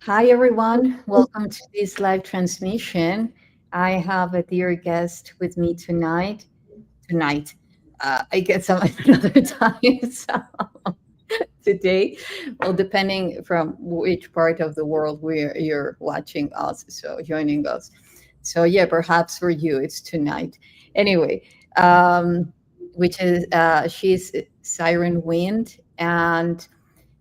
Hi, everyone. Welcome to this live transmission. I have a dear guest with me tonight. I get some another time. So today, well, depending from which part of the world where you're watching us, so joining us. So yeah, perhaps for you it's tonight. Anyway, which is she's Syren Wind, and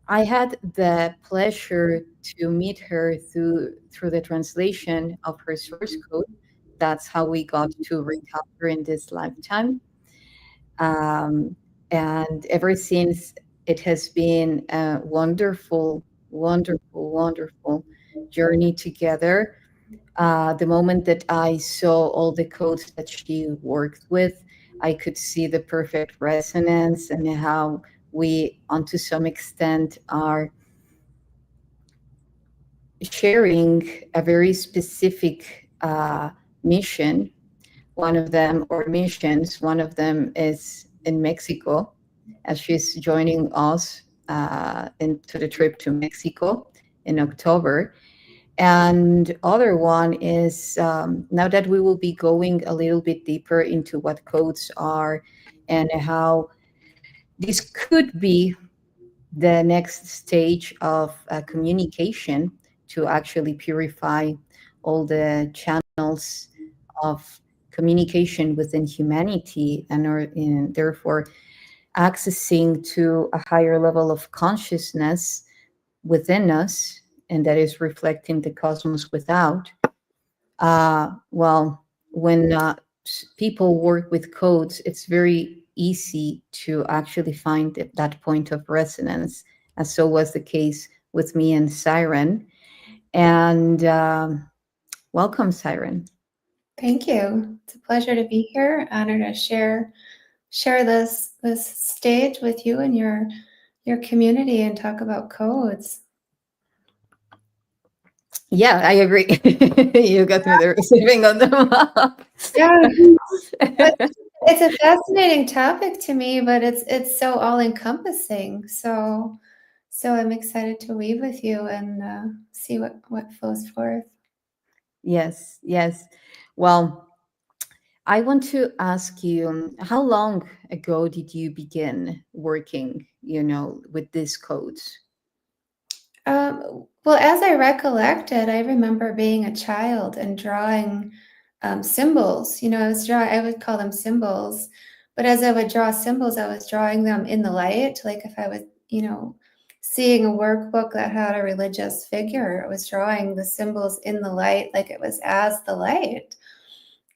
I had the pleasure to meet her through the translation of her source code. That's how we got to recover in this lifetime. Um, and ever since, it has been a wonderful, wonderful, wonderful journey together. The moment that I saw all the codes that she worked with, I could see the perfect resonance and how we, to some extent, are sharing a very specific mission. One of them, or missions, one of them is in Mexico, as she's joining us into the trip to Mexico in October. And other one is now that we will be going a little bit deeper into what codes are and how this could be the next stage of communication to actually purify all the channels of communication within humanity and therefore accessing to a higher level of consciousness within us, and that is reflecting the cosmos without. Well, when people work with codes, it's very easy to actually find that point of resonance, as so was the case with me and Syren. And welcome, Syren. Thank you. It's a pleasure to be here. Honored to share this stage with you and your community and talk about codes. Yeah, I agree. You got me there, receiving on the map. Yeah, it's a fascinating topic to me, but it's so all encompassing. So I'm excited to weave with you and see what flows forth. Yes, yes. Well, I want to ask you, how long ago did you begin working, with these codes? Well, as I recollected, I remember being a child and drawing symbols. I would call them symbols, but as I would draw symbols, I was drawing them in the light. Like if I was, seeing a workbook that had a religious figure, I was drawing the symbols in the light, like it was as the light.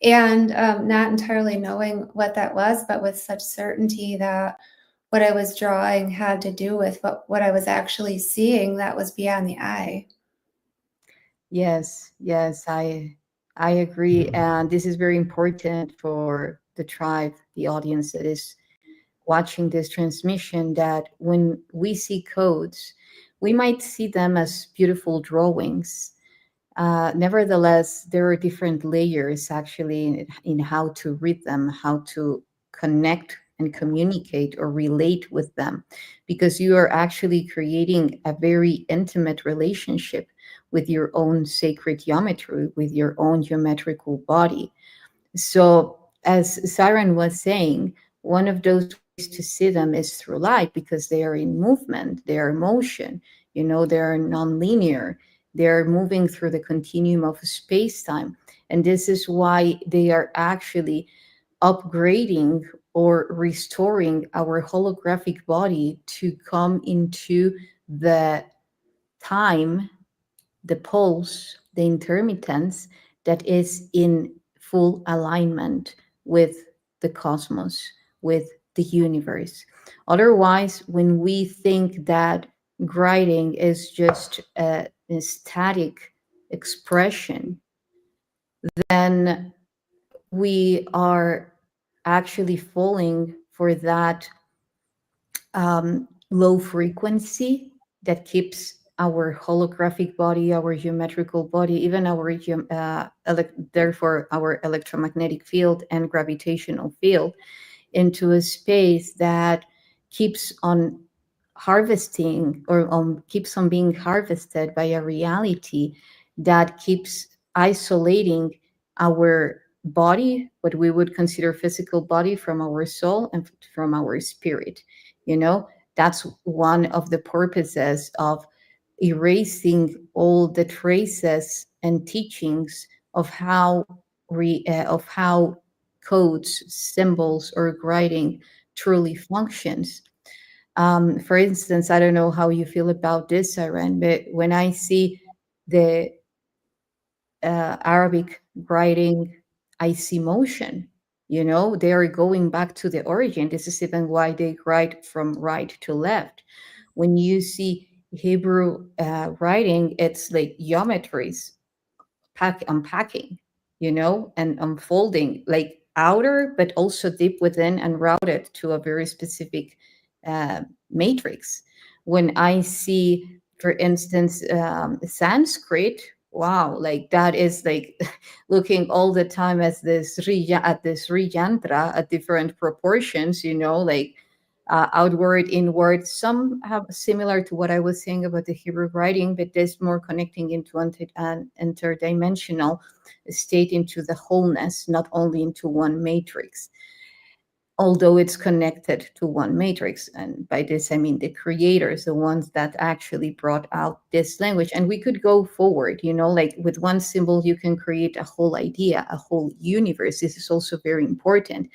And not entirely knowing what that was, but with such certainty that what I was drawing had to do with what I was actually seeing that was beyond the eye. Yes, I agree, and this is very important for the tribe, the audience that is watching this transmission, that when we see codes, we might see them as beautiful drawings, Nevertheless, there are different layers actually in how to read them, how to connect and communicate or relate with them, because you are actually creating a very intimate relationship with your own sacred geometry, with your own geometrical body. So, as Syren was saying, one of those ways to see them is through light because they are in movement, they are in motion, they are non-linear, they are moving through the continuum of space-time. And this is why they are actually upgrading or restoring our holographic body to come into the time, the pulse, the intermittence that is in full alignment with the cosmos, with the universe. Otherwise, when we think that writing is just a static expression, then we are actually falling for that low frequency that keeps our holographic body, our geometrical body, even our therefore our electromagnetic field and gravitational field into a space that keeps on harvesting or keeps on being harvested by a reality that keeps isolating our body, what we would consider physical body, from our soul and from our spirit. That's one of the purposes of erasing all the traces and teachings of how codes, symbols, or writing truly functions. For instance, I don't know how you feel about this, Syren, but when I see the Arabic writing, I see motion. They are going back to the origin. This is even why they write from right to left. When you see Hebrew writing, it's like geometries, unpacking, and unfolding, like outer, but also deep within and routed to a very specific matrix. When I see, for instance, Sanskrit, wow, like that is like looking all the time as at this yantra at different proportions, like outward, inward. Some have similar to what I was saying about the Hebrew writing, but there's more connecting into an interdimensional state, into the wholeness, not only into one matrix, although it's connected to one matrix. And by this, I mean the creators, the ones that actually brought out this language. And we could go forward, like with one symbol, you can create a whole idea, a whole universe. This is also very important.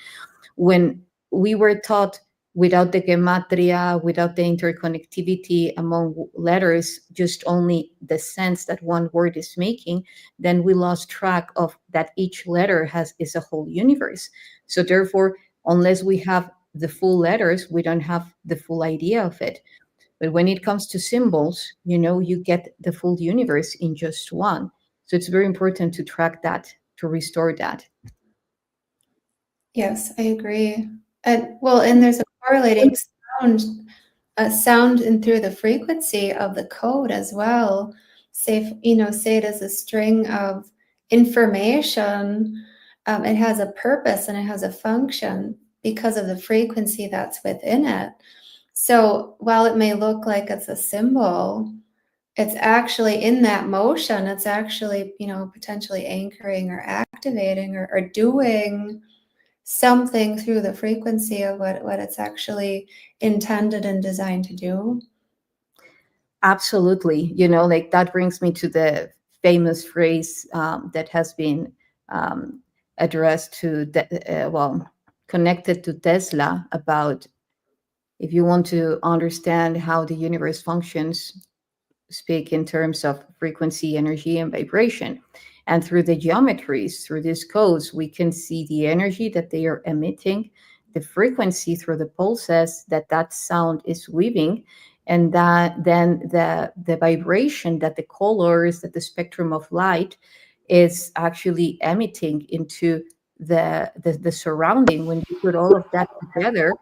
When we were taught without the gematria, without the interconnectivity among letters, just only the sense that one word is making, then we lost track of that each letter is a whole universe. So therefore, unless we have the full letters, we don't have the full idea of it. But when it comes to symbols, you get the full universe in just one. So it's very important to track that, to restore that. Yes, I agree. And there's a correlating sound, sound and through the frequency of the code as well. Say it as a string of information. It has a purpose and it has a function because of the frequency that's within it. So while it may look like it's a symbol, it's actually in that motion. It's actually, potentially anchoring or activating or doing something through the frequency of what it's actually intended and designed to do. Absolutely. Like that brings me to the famous phrase that has been addressed to, connected to Tesla, about if you want to understand how the universe functions, speak in terms of frequency, energy, and vibration. And through the geometries, through these codes, we can see the energy that they are emitting, the frequency through the pulses that sound is weaving, and that then the vibration, that the colors, that the spectrum of light is actually emitting into the surrounding. When you put all of that together,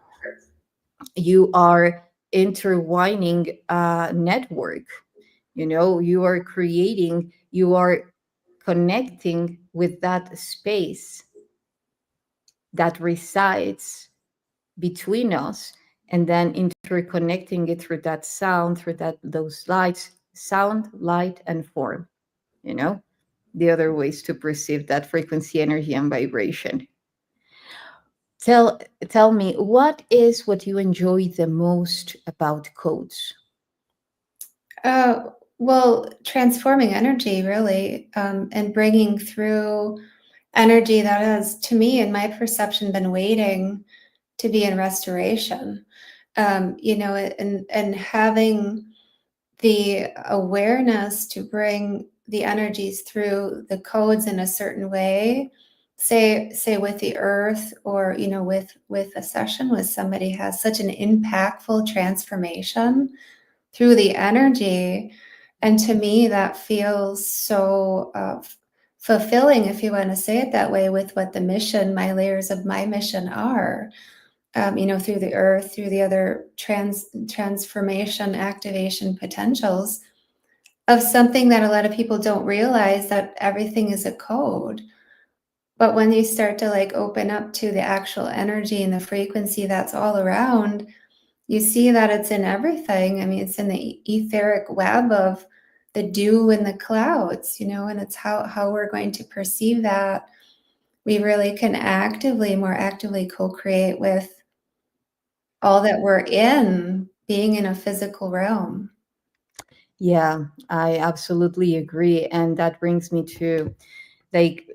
you are intertwining a network. You are connecting with that space that resides between us, and then interconnecting it through that sound, through that those lights, sound, light, and form, you know, the other ways to perceive that frequency, energy, and vibration. Tell me, what is what you enjoy the most about codes? Uh, well, transforming energy, really, and bringing through energy that has, to me, in my perception, been waiting to be in restoration. And having the awareness to bring the energies through the codes in a certain way, say with the earth, or with a session with somebody, has such an impactful transformation through the energy. And to me, that feels so fulfilling, if you want to say it that way, with what the mission, my layers of my mission are. Through the earth, through the other transformation, activation potentials of something that a lot of people don't realize, that everything is a code. But when you start to like open up to the actual energy and the frequency that's all around, you see that it's in everything. I mean, it's in the etheric web of the dew in the clouds, and it's how we're going to perceive that. We really can more actively co-create with all that we're in, being in a physical realm. Yeah, I absolutely agree. And that brings me to, like,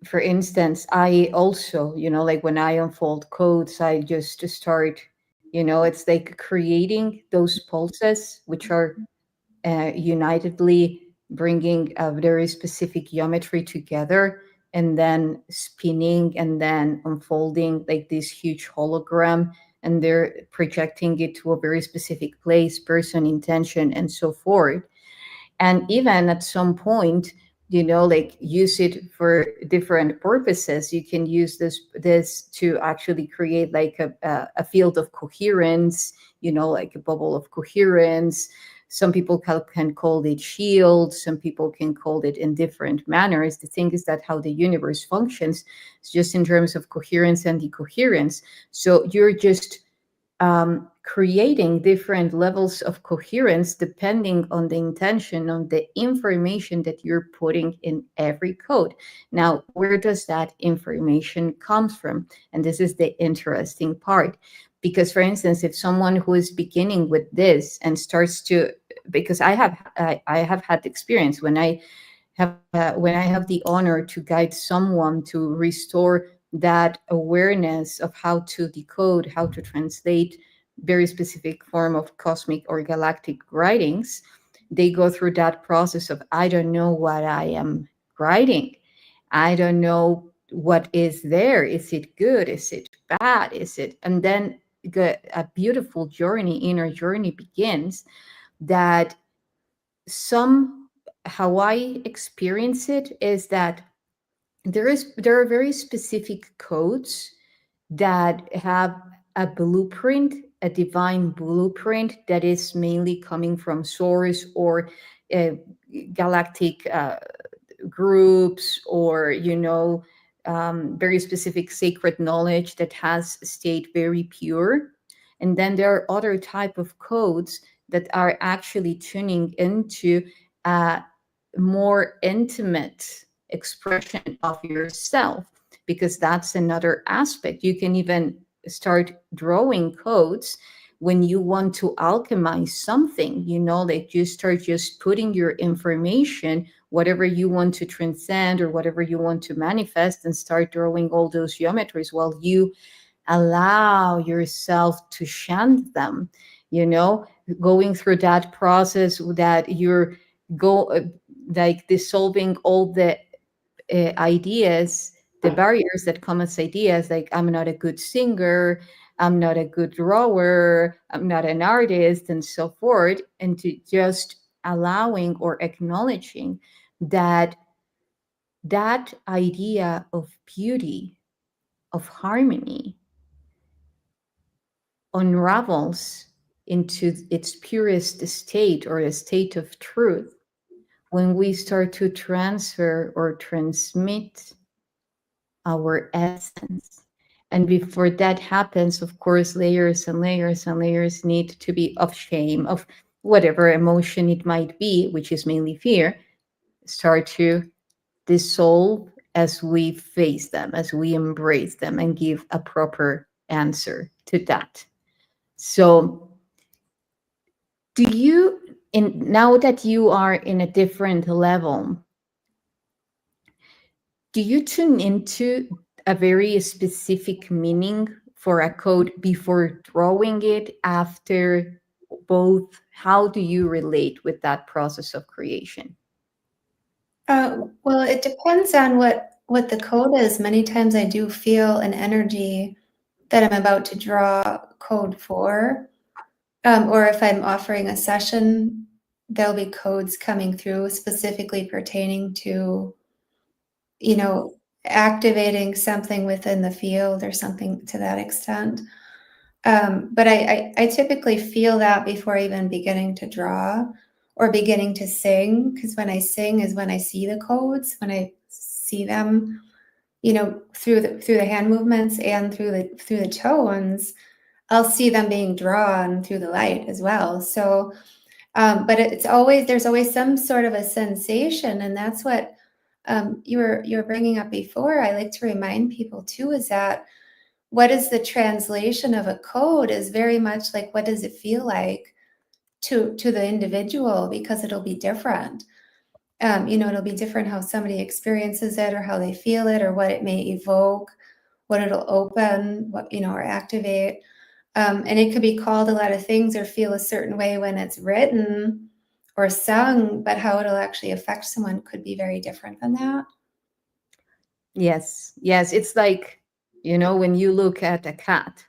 for instance, I also, like when I unfold codes, I just start, it's like creating those pulses, which are unitedly bringing a very specific geometry together, and then spinning and then unfolding like this huge hologram, and they're projecting it to a very specific place, person, intention, and so forth. And even at some point, like use it for different purposes. You can use this to actually create like a field of coherence, like a bubble of coherence. Some people can call it shield, some people can call it in different manners. The thing is that how the universe functions is just in terms of coherence and decoherence. So you're just creating different levels of coherence depending on the intention, on the information that you're putting in every code. Now, where does that information comes from? And this is the interesting part. Because, for instance, if someone who is beginning with this and starts to, because I have had experience when I have the honor to guide someone to restore that awareness of how to decode, how to translate very specific form of cosmic or galactic writings, they go through that process of, I don't know what I am writing. I don't know what is there. Is it good? Is it bad? Is it? And then a beautiful journey, inner journey begins that some, how I experience it is that there are very specific codes that have a blueprint, a divine blueprint that is mainly coming from source or uh, galactic groups, or very specific sacred knowledge that has stayed very pure. And then there are other type of codes that are actually tuning into a more intimate expression of yourself, because that's another aspect. You can even start drawing codes when you want to alchemize something, like you start just putting your information, whatever you want to transcend or whatever you want to manifest, and start drawing all those geometries while you allow yourself to chant them, going through that process that you're go like dissolving all the ideas, the barriers that come as ideas, like I'm not a good singer, I'm not a good drawer, I'm not an artist, and so forth, and to just allowing or acknowledging that that idea of beauty, of harmony, unravels into its purest state, or a state of truth, when we start to transfer or transmit our essence. And before that happens, of course, layers and layers and layers need to be of shame, of whatever emotion it might be, which is mainly fear, start to dissolve as we face them, as we embrace them and give a proper answer to that. So, do you, in now that you are in a different level, do you tune into a very specific meaning for a code before drawing it, after? Both, how do you relate with that process of creation? Well, it depends on what the code is. Many times I do feel an energy that I'm about to draw code for. Or if I'm offering a session, there'll be codes coming through specifically pertaining to, you know, activating something within the field or something to that extent. But I typically feel that before even beginning to draw or beginning to sing, because when I sing is when I see the codes, when I see them, through the hand movements and through the tones, I'll see them being drawn through the light as well. So, but there's always some sort of a sensation, and that's what you were bringing up before. I like to remind people too is that what is the translation of a code is very much like what does it feel like to the individual, because it'll be different. It'll be different how somebody experiences it or how they feel it or what it may evoke, what it'll open, or activate. And it could be called a lot of things or feel a certain way when it's written or sung, but how it'll actually affect someone could be very different than that. Yes, yes. It's like, when you look at a cat,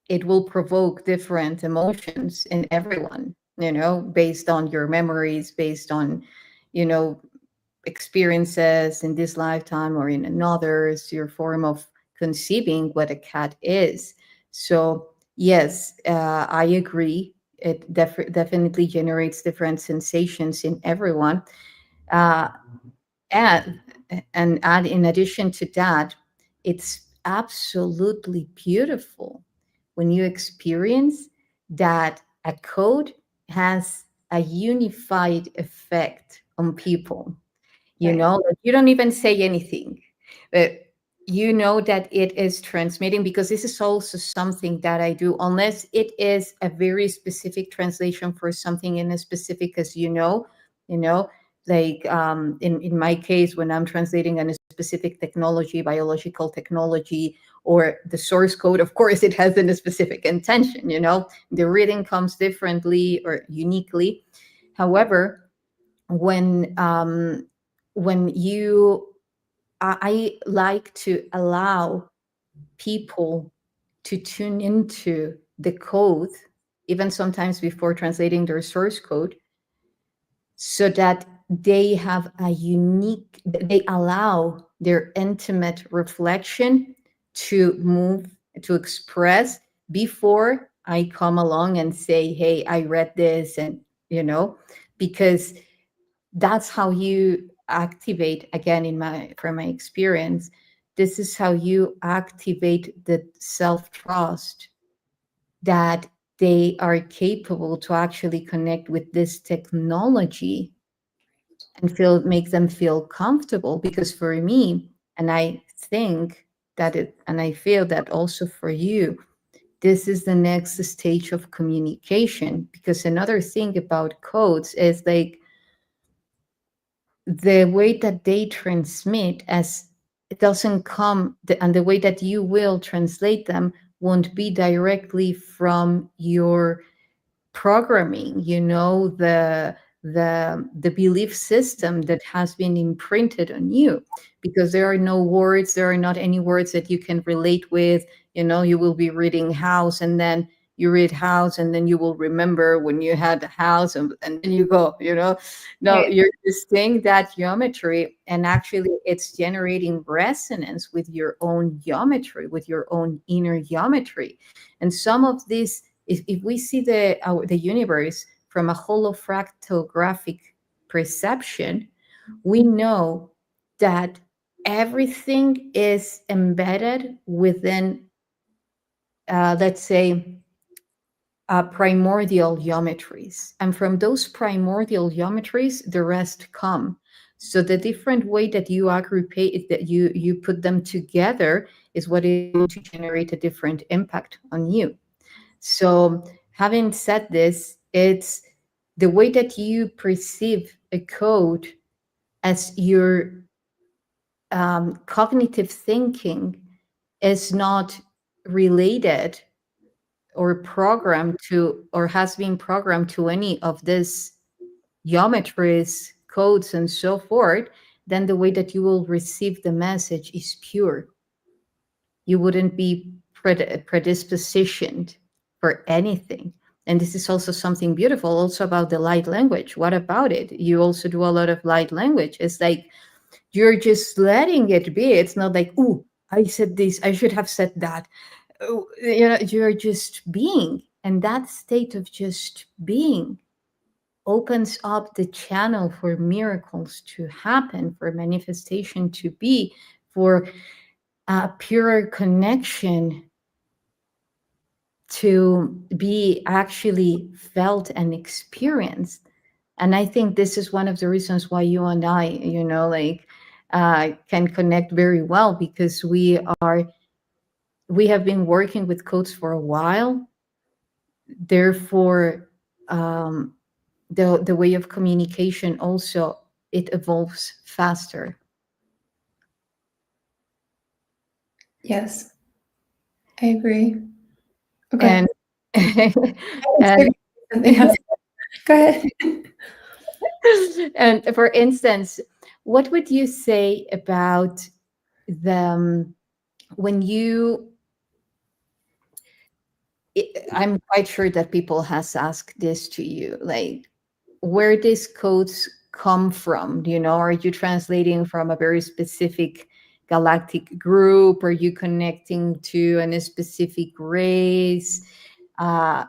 it will provoke different emotions in everyone, based on your memories, based on, you know, experiences in this lifetime or in another. It's your form of conceiving what a cat is. So, yes, I agree. It definitely generates different sensations in everyone. Uh, and and in addition to that, it's absolutely beautiful when you experience that a code has a unified effect on people. Right. Like, you don't even say anything, but you know that it is transmitting, because this is also something that I do, unless it is a very specific translation for something in a specific, as you know, like, in my case, when I'm translating a specific technology, biological technology, or the source code, of course, it has a specific intention, the reading comes differently or uniquely. However, when um, when you I like to allow people to tune into the code, even sometimes before translating their source code, so that they allow their intimate reflection to move, to express, before I come along and say, hey, I read this, and because that's how you activate, again, from my experience, this is how you activate the self-trust that they are capable to actually connect with this technology and make them feel comfortable. Because for me, and I think and I feel that also for you, this is the next stage of communication. Because another thing about codes is, like, the way that they transmit, as it doesn't come and the way that you will translate them won't be directly from your programming, the belief system that has been imprinted on you. Because there are not any words that you can relate with. You will be reading house, and then you read house, and then you will remember when you had a house, and then you go, no, Right. you're just saying that geometry, and actually it's generating resonance with your own geometry, with your own inner geometry. And some of these, if we see the universe from a holofractographic perception, we know that everything is embedded within, let's say, primordial geometries. And from those primordial geometries, the rest come. So the different way that you aggregate, that you put them together, is what is going to generate a different impact on you. So having said this, it's the way that you perceive a code as your cognitive thinking is not related or programmed to, or has been programmed to, any of these geometries, codes, and so forth, then the way that you will receive the message is pure. You wouldn't be predispositioned for anything. And this is also something beautiful also about the light language. What about it? You also do a lot of light language. It's like you're just letting it be. It's not like, "Ooh, I said this, I should have said that." Oh, you're just being. And that state of just being opens up the channel for miracles to happen, for manifestation to be, for a purer connection to be actually felt and experienced. And I think this is one of the reasons why you and I, can connect very well, because we have been working with codes for a while. Therefore, the way of communication also, it evolves faster. Yes, I agree. Okay. And and Something else. Go ahead. and for instance, what would you say about the when you I'm quite sure that people has asked this to you, like, where these codes come from? Are you translating from a very specific galactic group? Are you connecting to a specific race? uh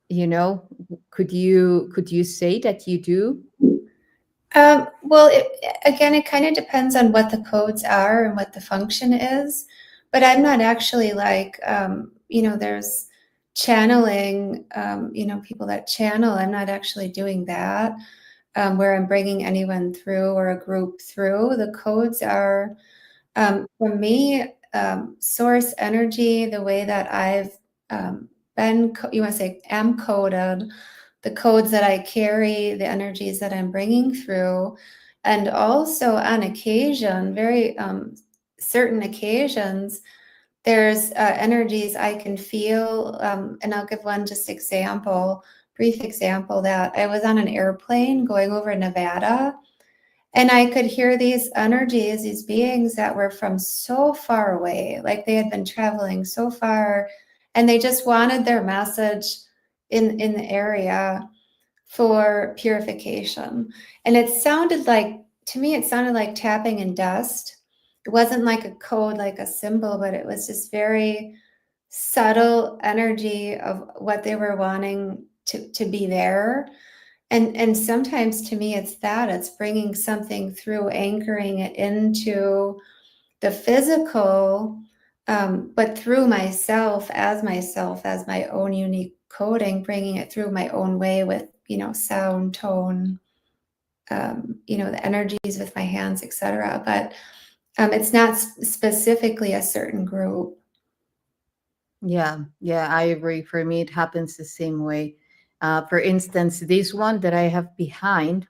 you know could you say that you do? Well, again, it kind of depends on what the codes are and what the function is. But I'm not actually like, there's channeling, people that channel. I'm not actually doing that, where I'm bringing anyone through or a group through. The codes are, for me, source energy, the way that I've been, you want to say, am coded, the codes that I carry, the energies that I'm bringing through. And also on occasion, very certain occasions, there's energies I can feel. And I'll give one just example, brief example, that I was on an airplane going over Nevada, and I could hear these energies, these beings that were from so far away, like they had been traveling so far, and they just wanted their message in the area for purification. And it sounded like, to me, it sounded like tapping in dust. It wasn't like a code, like a symbol, but it was just very subtle energy of what they were wanting to be there. And sometimes to me, it's bringing something through, anchoring it into the physical, but through myself, as my own unique coding, bringing it through my own way with, sound, tone, the energies with my hands, etc. But it's not specifically a certain group. Yeah, I agree. For me, it happens the same way. For instance, this one that I have behind,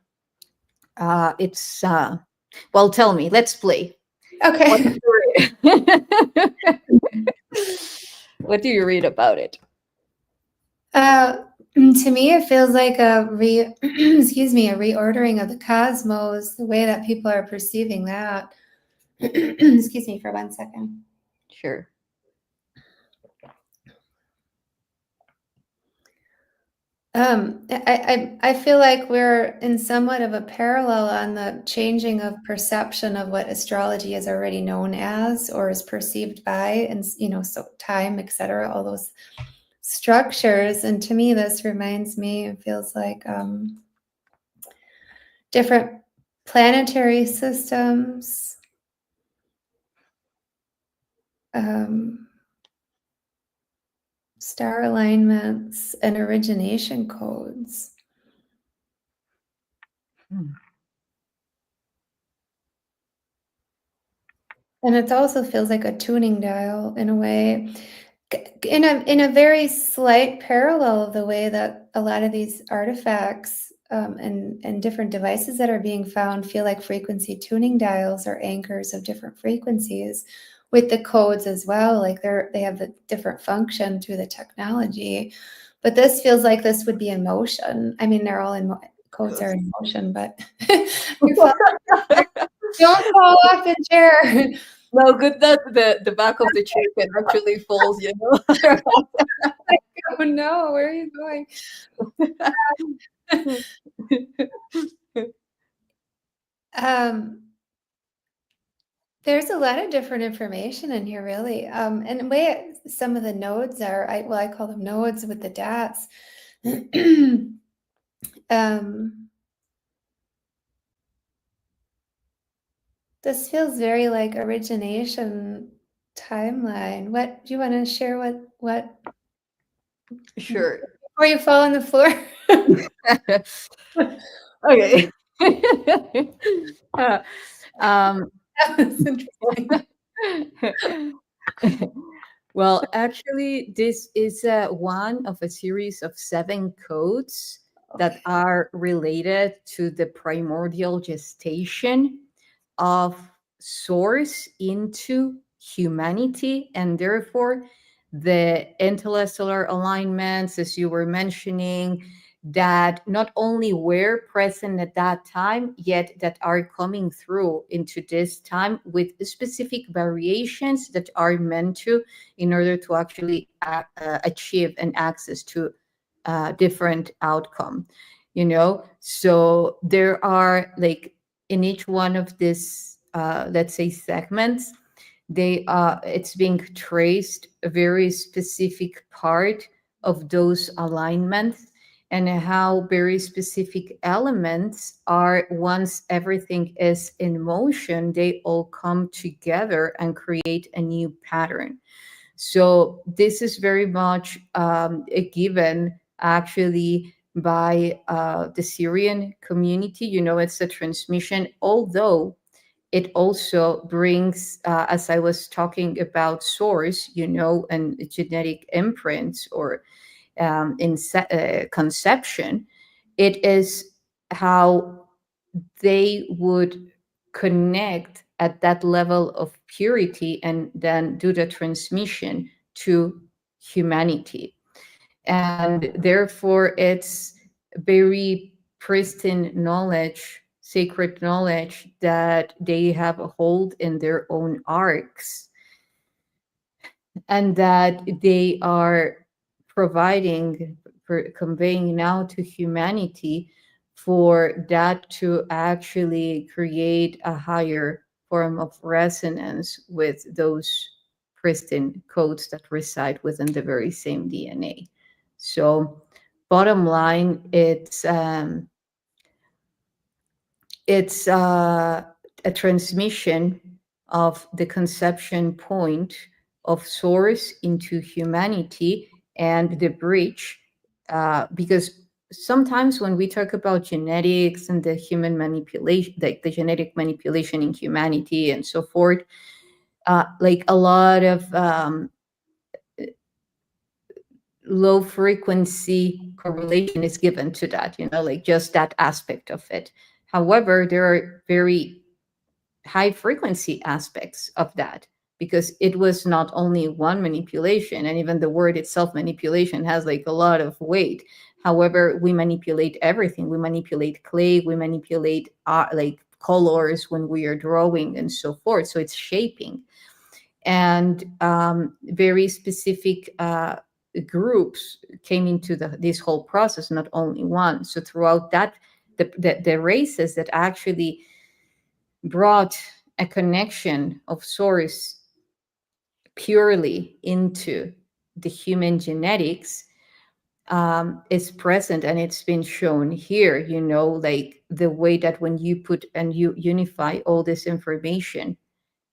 it's well, tell me, let's play. What Okay. what do you read about it? To me, it feels like excuse me, a reordering of the cosmos, the way that people are perceiving that. Excuse me for 1 second. Sure. I feel like we're in somewhat of a parallel on the changing of perception of what astrology is already known as or is perceived by, and so time, etc., all those structures. And to me, this reminds me, it feels like different planetary systems, star alignments, and origination codes. Hmm. And it also feels like a tuning dial in a way, in a very slight parallel of the way that a lot of these artifacts and different devices that are being found feel like frequency tuning dials or anchors of different frequencies with the codes as well. Like they have the different function through the technology, but this feels like this would be in motion. I mean, they're all codes are in motion, but you're don't fall off the chair. No, good that the back of the chair can actually falls, you know. Oh no, where are you going? Um, there's a lot of different information in here, really. And the way some of the nodes are, I call them nodes with the dots. This feels very like origination timeline. What do you want to share? What Sure. before you fall on the floor? Okay. Uh, um, That was interesting. well, actually, this is one of a series of 7 codes that Okay. are related to the primordial gestation of source into humanity, and therefore the interstellar alignments, as you were mentioning, that not only were present at that time, yet that are coming through into this time with specific variations that are meant to, in order to actually achieve an access to different outcome, you know. So there are like in each one of these, let's say, segments, it's being traced a very specific part of those alignments, and how very specific elements are, once everything is in motion, they all come together and create a new pattern. So this is very much a given, actually, by the Syrian community. You know, it's a transmission, although it also brings, as I was talking about source, you know, and genetic imprints, or conception. It is how they would connect at that level of purity and then do the transmission to humanity. And therefore, it's very pristine knowledge, sacred knowledge, that they have a hold in their own arks, and that they are providing, conveying now to humanity, for that to actually create a higher form of resonance with those pristine codes that reside within the very same DNA. So, bottom line, it's a transmission of the conception point of source into humanity, and the bridge, because sometimes when we talk about genetics and the human manipulation, like the genetic manipulation in humanity and so forth, like a lot of low frequency correlation is given to that, you know, like just that aspect of it. However, there are very high frequency aspects of that, because it was not only one manipulation, and even the word itself, manipulation, has like a lot of weight. However, we manipulate everything. We manipulate clay, we manipulate like colors when we are drawing and so forth. So it's shaping, and very specific groups came into this whole process, not only one. So throughout that, the races that actually brought a connection of source purely into the human genetics, is present, and it's been shown here, like the way that when you put and you unify all this information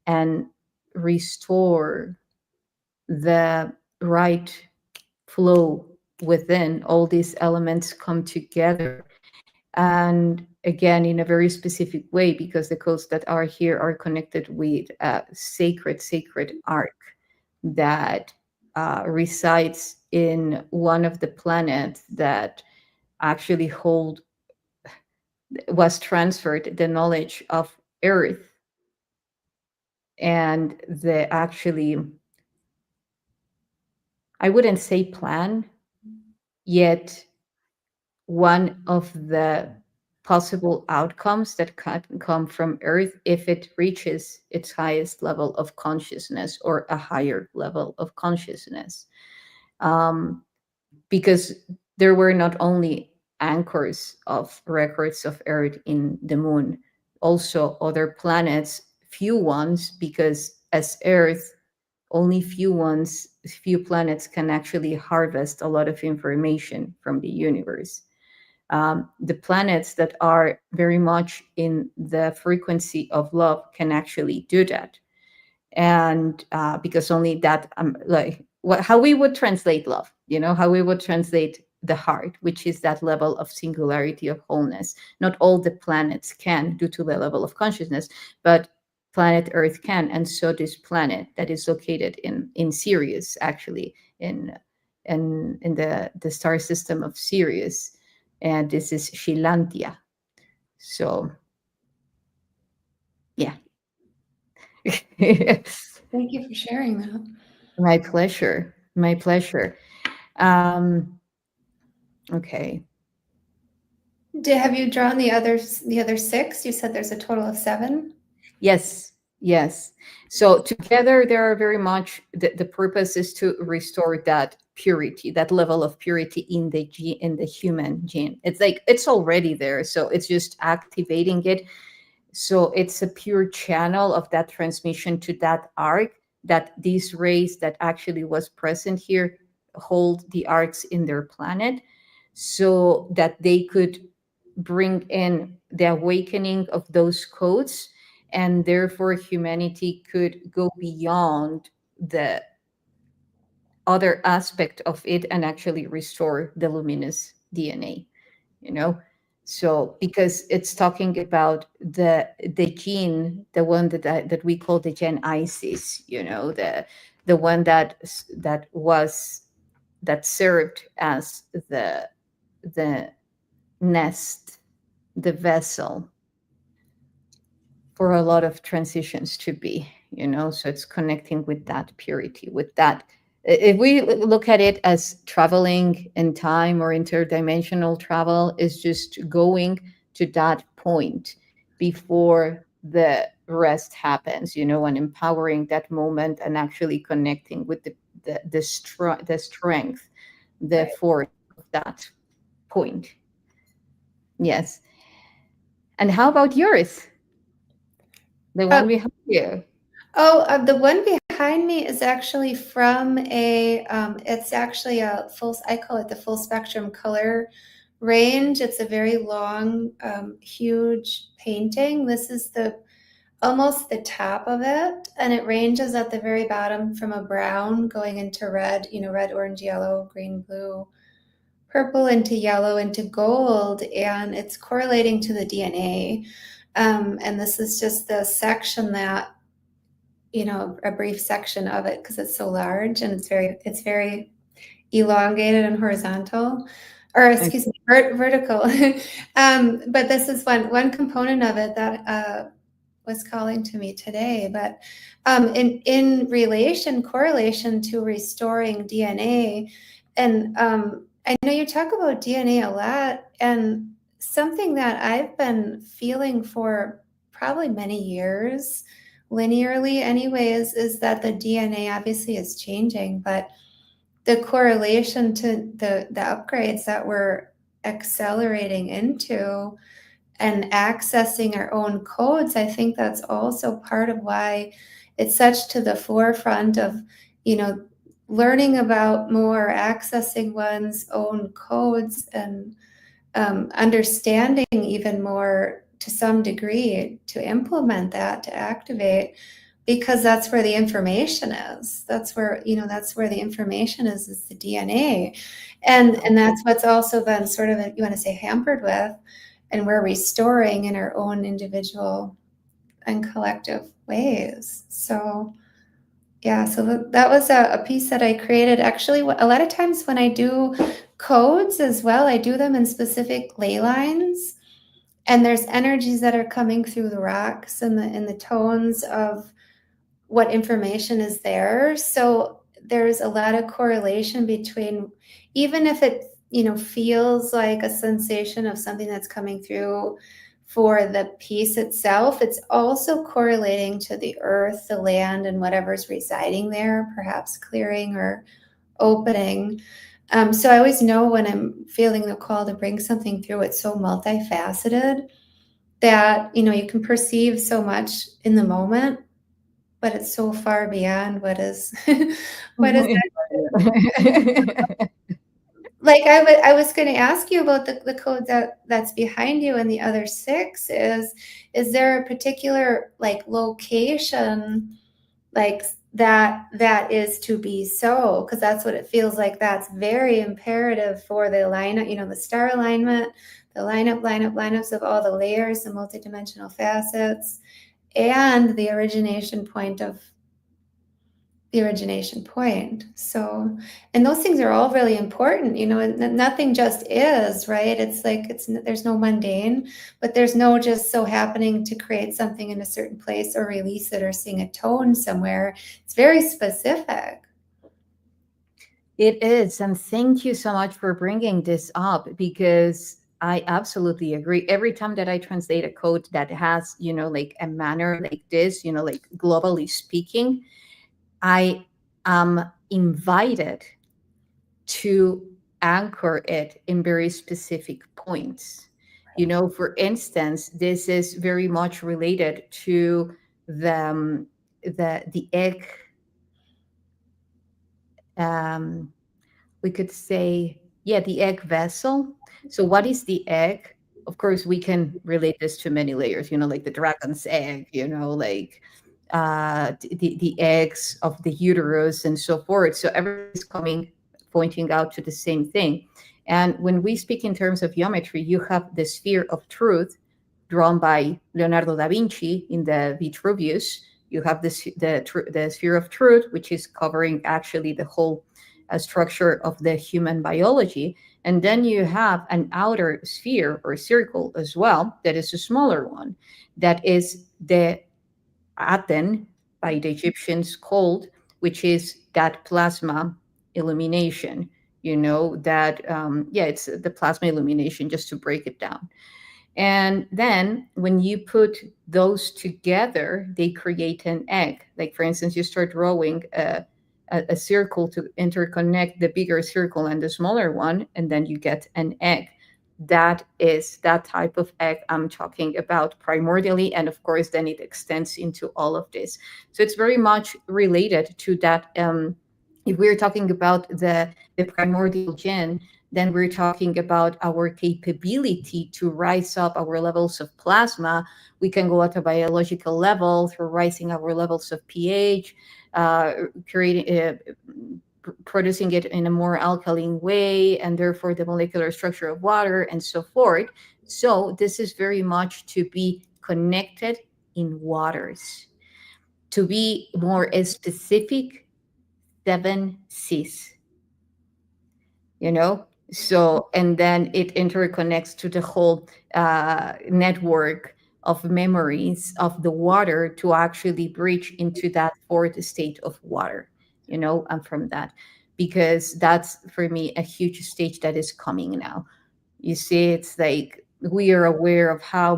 and restore the right flow within, all these elements come together. And again, in a very specific way, because the codes that are here are connected with a sacred ark that resides in one of the planets that actually hold was transferred the knowledge of Earth, and the actually, I wouldn't say plan yet, one of the possible outcomes that can come from Earth if it reaches its highest level of consciousness, or a higher level of consciousness. Um, because there were not only anchors of records of Earth in the moon, also other planets, few ones, because as Earth, only few planets can actually harvest a lot of information from the universe. The planets that are very much in the frequency of love can actually do that. And because only that, like how we would translate love, how we would translate the heart, which is that level of singularity, of wholeness. Not all the planets can, due to the level of consciousness, but planet Earth can. And so this planet that is located in Sirius, actually, in the star system of Sirius, and this is Shilantia. So yeah. Thank you for sharing that. My pleasure. My pleasure. Um, okay. Have you drawn the other six? You said there's a total of 7. Yes. Yes. So together, they are very much the purpose is to restore that purity, that level of purity in the in the human gene. It's like it's already there, so it's just activating it. So it's a pure channel of that transmission to that arc, that these rays that actually was present here hold the arcs in their planet, so that they could bring in the awakening of those codes, and therefore humanity could go beyond the other aspect of it and actually restore the luminous DNA, you know so because it's talking about the gene, the one that we call the gen Isis, the one that served as the nest, the vessel for a lot of transitions to be, so it's connecting with that purity, with that. If we look at it as traveling in time, or interdimensional travel, is just going to that point before the rest happens, and empowering that moment, and actually connecting with the strength, the Right. force of that point. Yes. And how about yours, the Uh, one behind you? the one behind me is actually from it's actually I call it the full spectrum color range. It's a very long, huge painting. This is almost the top of it, and it ranges at the very bottom from a brown going into red, red, orange, yellow, green, blue, purple, into yellow, into gold, and it's correlating to the DNA. And this is just the section that, a brief section of it, because it's so large, and it's very elongated and horizontal, or excuse me, vertical. But this is one component of it that was calling to me today. But in correlation to restoring DNA, and I know you talk about DNA a lot, and something that I've been feeling for probably many years, linearly anyways, is that the DNA obviously is changing, but the correlation to the upgrades that we're accelerating into and accessing our own codes, I think that's also part of why it's such to the forefront of, you know, learning about more, accessing one's own codes, and understanding even more to some degree to implement that, to activate, because that's where the information is. That's where, that's where the information is the DNA. And that's what's also been sort of, you want to say, hampered with, and we're restoring in our own individual and collective ways. So yeah, so that was a piece that I created. Actually, a lot of times when I do codes as well, I do them in specific ley lines, and there's energies that are coming through the rocks and the tones of what information is there. So there's a lot of correlation between, even if it, feels like a sensation of something that's coming through for the piece itself, it's also correlating to the earth, the land, and whatever's residing there, perhaps clearing or opening. So I always know when I'm feeling the call to bring something through, it's so multifaceted that, you can perceive so much in the moment, but it's so far beyond what is what is like. I was going to ask you about the code that's behind you, and the other six is there a particular like location like that is to be so, because that's what it feels like. That's very imperative for the alignment, the star alignment, the lineups of all the layers, the multidimensional facets, and the origination point of the origination point. So, and those things are all really important, and nothing just is, right? It's like, there's no mundane, but there's no just so happening to create something in a certain place or release it or sing a tone somewhere. It's very specific. It is. And thank you so much for bringing this up, because I absolutely agree. Every time that I translate a code that has, like a manner like this, like globally speaking, I am invited to anchor it in very specific points. For instance, this is very much related to the egg. We could say, yeah, the egg vessel. So what is the egg? Of course, we can relate this to many layers, like the dragon's egg, like the eggs of the uterus and so forth. So everything is pointing out to the same thing. And when we speak in terms of geometry, you have the sphere of truth drawn by Leonardo da Vinci in the Vitruvius. You have the sphere of truth, which is covering actually the whole structure of the human biology. And then you have an outer sphere or circle as well, that is a smaller one, that is the Aten, by the Egyptians called, which is that plasma illumination. It's the plasma illumination, just to break it down. And then when you put those together, they create an egg. Like, for instance, you start drawing a circle to interconnect the bigger circle and the smaller one, and then you get an egg. That is that type of egg I'm talking about primordially. And of course, then it extends into all of this. So it's very much related to that. If we're talking about the primordial gene, then we're talking about our capability to rise up our levels of plasma. We can go at a biological level through rising our levels of pH, creating, producing it in a more alkaline way, and therefore the molecular structure of water and so forth. So this is very much to be connected in waters. To be more specific, 7 Cs. So, and then it interconnects to the whole network of memories of the water to actually breach into that fourth state of water. And from that, because that's for me a huge stage that is coming now. You see, it's like we are aware of how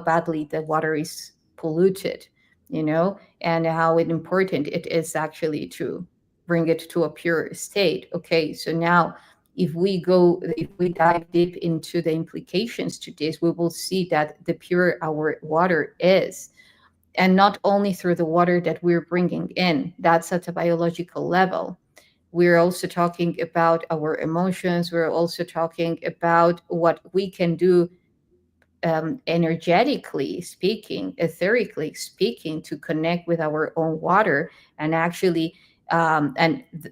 badly the water is polluted, and how important it is actually to bring it to a pure state. Okay, so now if we dive deep into the implications to this, we will see that the pure our water is, And not only through the water that we're bringing in, that's at a biological level. We're also talking about our emotions. We're also talking about what we can do, energetically speaking, etherically speaking, to connect with our own water, and actually,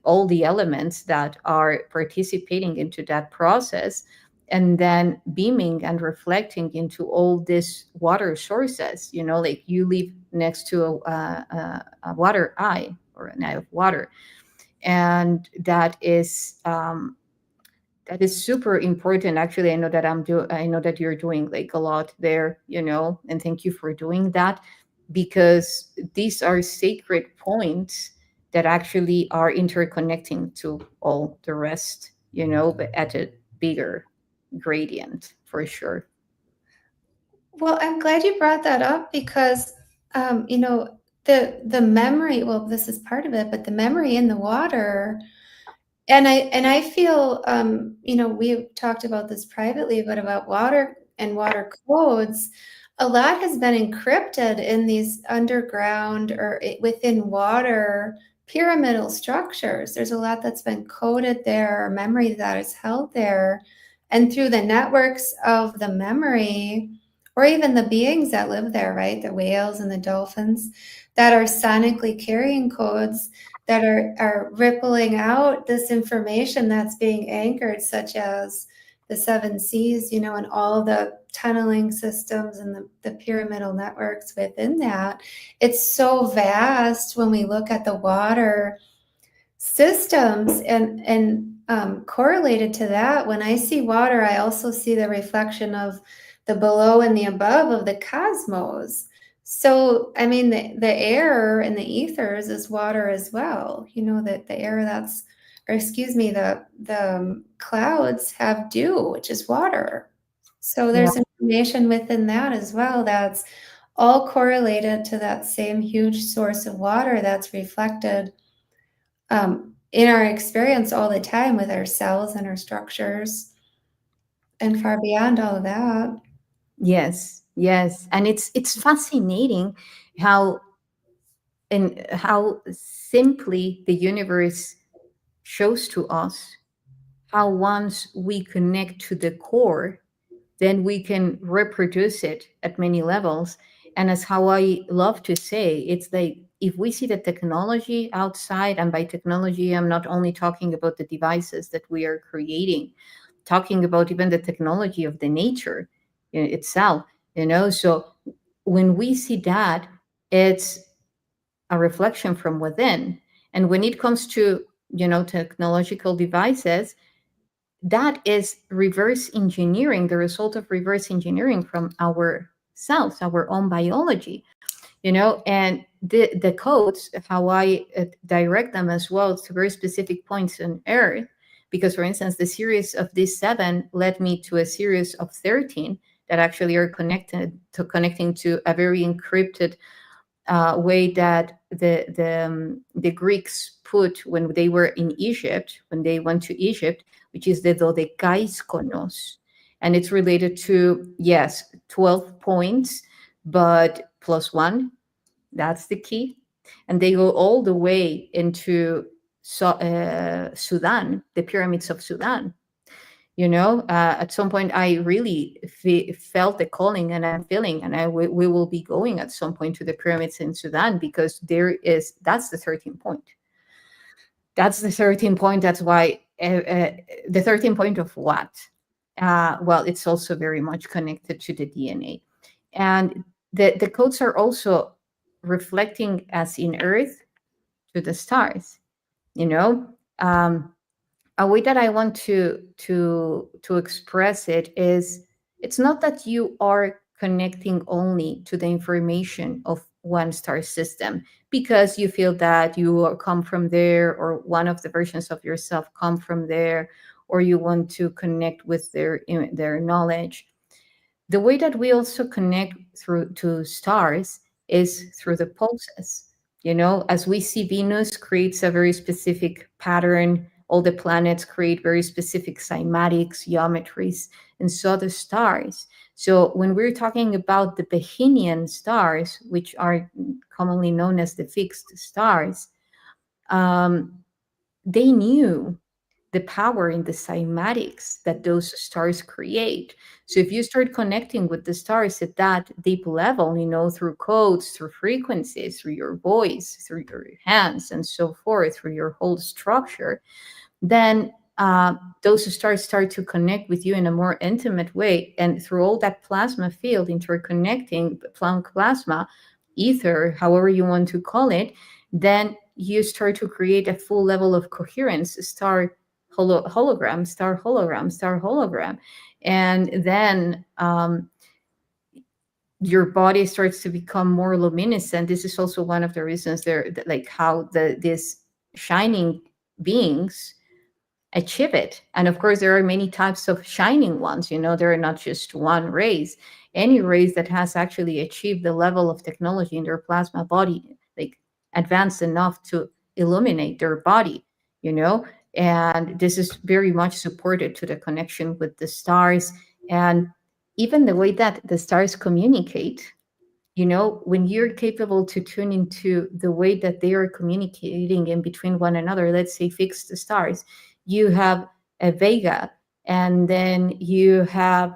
all the elements that are participating into that process, and then beaming and reflecting into all these water sources. Like you live next to a water eye, or an eye of water, and that is super important. Actually, I know that you're doing like a lot there, and thank you for doing that, because these are sacred points that actually are interconnecting to all the rest, but at a bigger gradient, for sure. Well, I'm glad you brought that up because, the memory. Well, this is part of it, but the memory in the water. And I feel, we've talked about this privately, but about water and water codes, a lot has been encrypted in these underground or within water pyramidal structures. There's a lot that's been coded there, or memory that is held there. And through the networks of the memory, or even the beings that live there, right? The whales and the dolphins that are sonically carrying codes that are rippling out this information that's being anchored, such as the seven seas, and all the tunneling systems and the pyramidal networks within that. It's so vast when we look at the water systems and correlated to that. When I see water, I also see the reflection of the below and the above of the cosmos. So, I mean, the air and the ethers is water as well. That the air that's, or excuse me, the clouds have dew, which is water. So Yeah. there's information within that as well that's all correlated to that same huge source of water that's reflected, in our experience all the time with our cells and our structures and far beyond all of that. Yes, yes, and it's fascinating how how simply the universe shows to us how, once we connect to the core, then we can reproduce it at many levels. And as how I love to say, it's like, if we see the technology outside, and by technology, I'm not only talking about the devices that we are creating, talking about even the technology of the nature itself, So when we see that, it's a reflection from within. And when it comes to, technological devices, that is reverse engineering, the result of reverse engineering from our cells, our own biology, and the codes, how I direct them as well to very specific points on Earth. Because, for instance, the series of these 7 led me to a series of 13 that actually are connecting to a very encrypted way that the Greeks put when they were in Egypt, when they went to Egypt, which is the dodekaiskonos. And it's related to, yes, 12 points, but plus 1, that's the key. And they go all the way into Sudan, the pyramids of Sudan. At some point, I really felt the calling, and I'm feeling, and we will be going at some point to the pyramids in Sudan, because that's the 13th point. That's the 13th point. That's why the 13th point of what? Well, it's also very much connected to the DNA. And the codes are also reflecting, as in Earth, to the stars, you know? A way that I want to express it is, it's not that you are connecting only to the information of one star system because you feel that come from there, or one of the versions of yourself come from there, or you want to connect with their knowledge. The way that we also connect through to stars is through the pulses. As we see, Venus creates a very specific pattern all the planets create very specific cymatics, geometries, and so the stars. So when we're talking about the Behenian stars, which are commonly known as the fixed stars, um, they knew the power in the cymatics that those stars create. So if you start connecting with the stars at that deep level, through codes, through frequencies, through your voice, through your hands, and so forth, through your whole structure, then those stars start to connect with you in a more intimate way. And through all that plasma field interconnecting, Planck plasma, ether, however you want to call it, then you start to create a full level of coherence, hologram, star hologram, star hologram. And then your body starts to become more luminescent. This is also one of the reasons like how these shining beings achieve it. And of course, there are many types of shining ones. There are not just one race. Any race that has actually achieved the level of technology in their plasma body, like advanced enough to illuminate their body, and this is very much supported to the connection with the stars, and even the way that the stars communicate. When you're capable to tune into the way that they are communicating in between one another, let's say fixed stars, you have a Vega, and then you have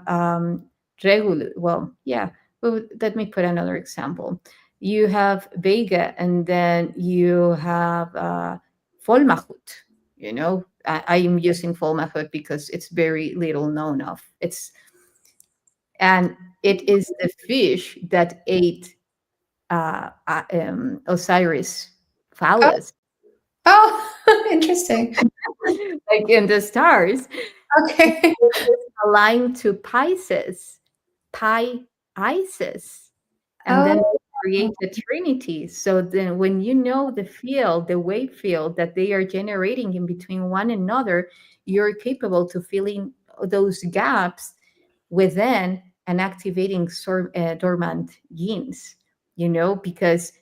Regul. Well, yeah. Well, let me put another example. You have Vega, and then you have Volmachut. I am using Volmachut because it's very little known of. And it is the fish that ate Osiris Oh, phallus, oh, interesting. like in the stars. Okay. It's aligned to Pisces, Pi Isis, and then Oh, create the Trinity. So then, when you know the field, the wave field that they are generating in between one another, you're capable to filling those gaps within and activating dormant genes. Because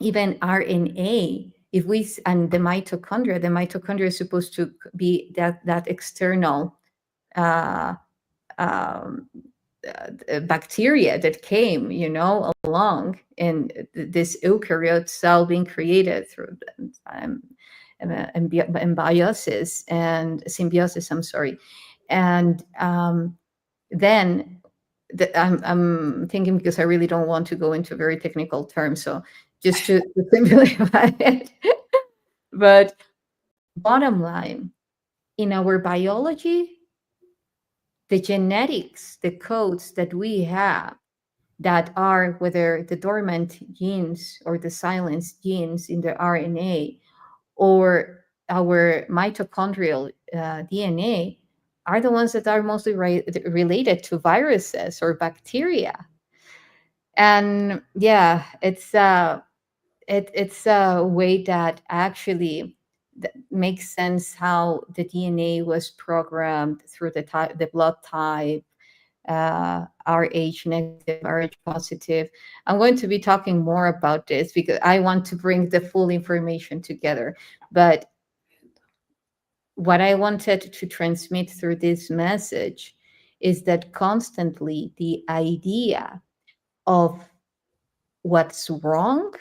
even RNA, if we and the mitochondria is supposed to be that external uh, um, bacteria that came, along in this eukaryote cell being created through symbiosis and symbiosis. I'm sorry, and then I'm thinking, because I really don't want to go into very technical terms, so just to simplify it. But bottom line, in our biology, the genetics, the codes that we have that are, whether the dormant genes or the silenced genes in the RNA or our mitochondrial DNA, are the ones that are mostly related to viruses or bacteria. And yeah, it's a way that actually makes sense how the DNA was programmed through the blood type, Rh negative, Rh positive. I'm going to be talking more about this because I want to bring the full information together. But what I wanted to transmit through this message is that constantly the idea of what's wrong,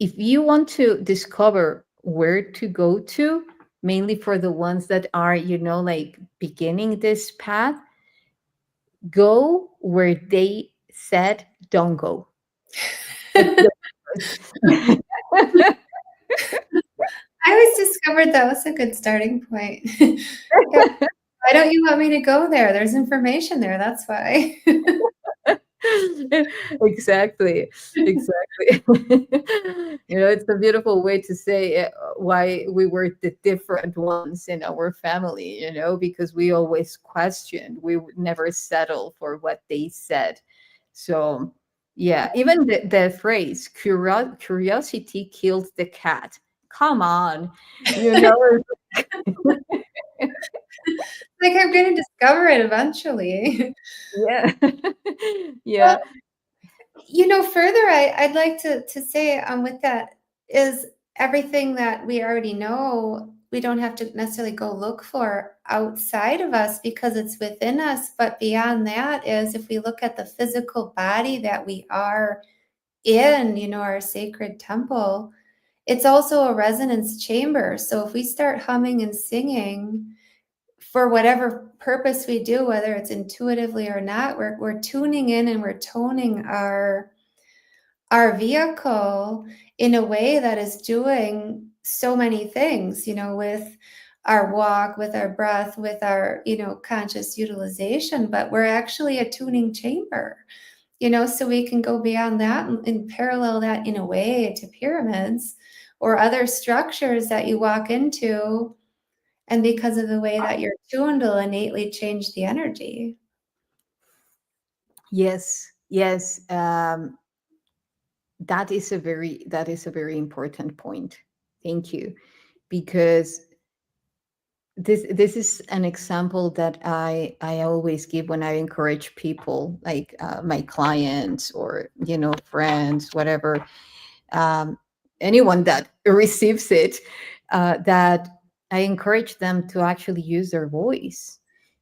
if you want to discover where to go to, mainly for the ones that are, like beginning this path, go where they said don't go. I always discovered that was a good starting point. Yeah, why don't you want me to go there? There's information there. That's why. Exactly, exactly. It's a beautiful way to say why we were the different ones in our family, because we always questioned, we would never settle for what they said. So yeah, even the phrase curiosity killed the cat, come on, you know Like, I'm going to discover it eventually. yeah. Well, Yeah. further, I'd like to say with that is everything that we already know. we don't have to necessarily go look for outside of us because it's within us. But beyond that is if we look at the physical body that we are in, our sacred temple, it's also a resonance chamber. So if we start humming and singing for whatever purpose we do, whether it's intuitively or not, we're tuning in and we're toning our vehicle in a way that is doing so many things, with our walk, with our breath, with our, conscious utilization, but we're actually a tuning chamber, so we can go beyond that and parallel that in a way to pyramids or other structures that you walk into. And because of the way that you're tuned, will innately change the energy. Yes, yes. That is a very important point. Thank you, because this is an example that I always give when I encourage people, like my clients or friends, whatever, um, anyone that receives it, that I encourage them to actually use their voice,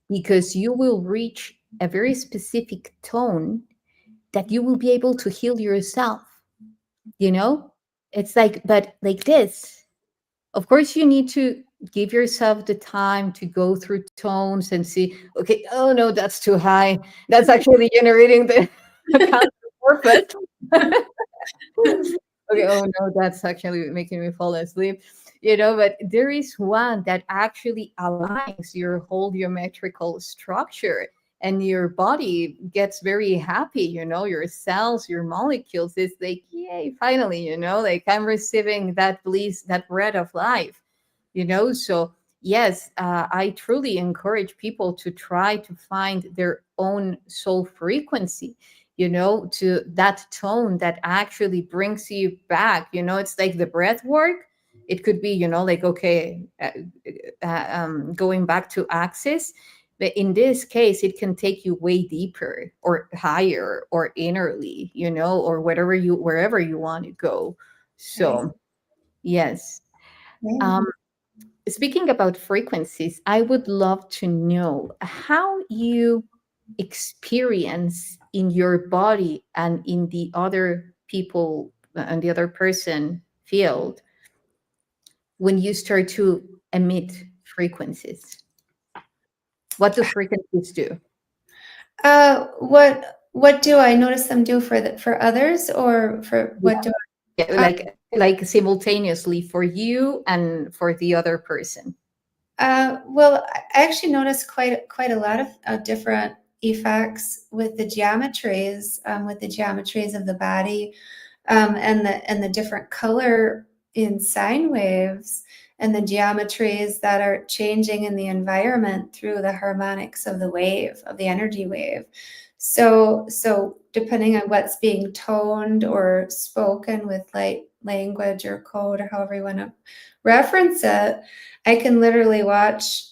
because you will reach a very specific tone that you will be able to heal yourself. You know, it's like, but like this. Of course, you need to give yourself the time to go through tones and see, okay, oh no, that's too high. That's actually generating the counter forfeit. Okay, oh no, that's actually making me fall asleep. But there is one that actually aligns your whole geometrical structure, and your body gets very happy. Your cells, your molecules, it's like, yay, finally, like I'm receiving that bliss, that breath of life. So yes, I truly encourage people to try to find their own soul frequency, to that tone that actually brings you back. It's like the breath work. It could be, like, okay, going back to axis. But in this case, it can take you way deeper or higher or innerly, or wherever you want to go. Right. So, yes. Yeah. Um, Speaking about frequencies, I would love to know how you experience in your body and in the other people and the other person field when you start to emit frequencies. What do frequencies do? What do I notice them do for others, or for what do Yeah, I? like simultaneously for you and for the other person. Well, I actually noticed quite a lot of different effects with the geometries of the body, and the different color in sine waves, and the geometries that are changing in the environment through the harmonics of the energy wave. So depending on what's being toned or spoken with light language or code, or however you want to reference it, I can literally watch,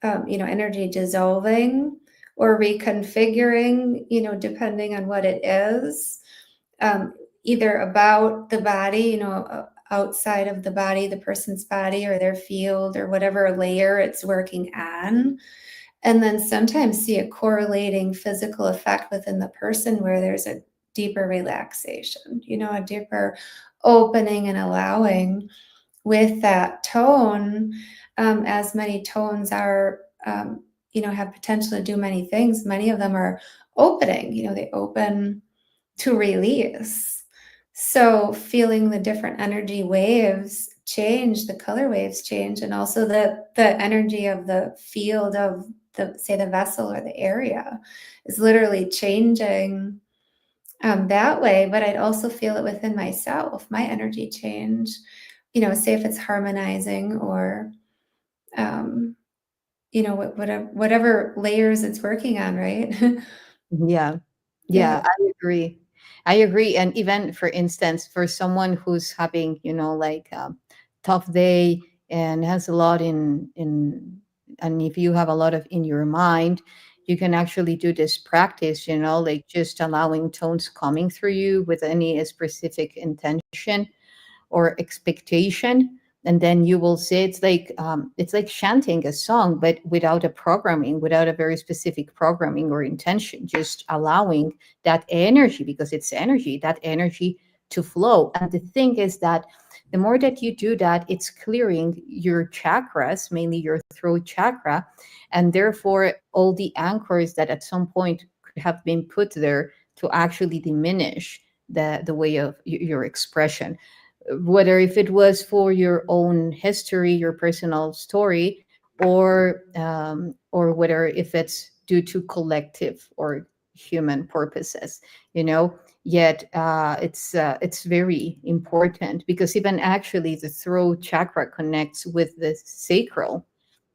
energy dissolving or reconfiguring, depending on what it is, um, either about the body, outside of the body, the person's body or their field or whatever layer it's working on. And then sometimes see a correlating physical effect within the person where there's a deeper relaxation, a deeper opening and allowing with that tone. As many tones are, have potential to do many things. Many of them are opening, they open to release. So feeling the different energy waves change, the color waves change, and also the energy of the field of the vessel or the area is literally changing, that way. But I'd also feel it within myself, my energy change, say if it's harmonizing or, um, whatever layers it's working on, right? Yeah. Yeah. Yeah, I agree. I agree. And even for instance, for someone who's having, like a tough day and has a lot and if you have a lot of in your mind, you can actually do this practice, like just allowing tones coming through you with any specific intention or expectation. And then you will see it's like chanting a song, but without a programming, without a very specific programming or intention, just allowing that energy, because it's energy, that energy to flow. And the thing is that the more that you do that, it's clearing your chakras, mainly your throat chakra, and therefore all the anchors that at some point could have been put there to actually diminish the way of your expression, whether if it was for your own history, your personal story, or whether if it's due to collective or human purposes, you know. Yet it's very important, because even actually the throat chakra connects with the sacral.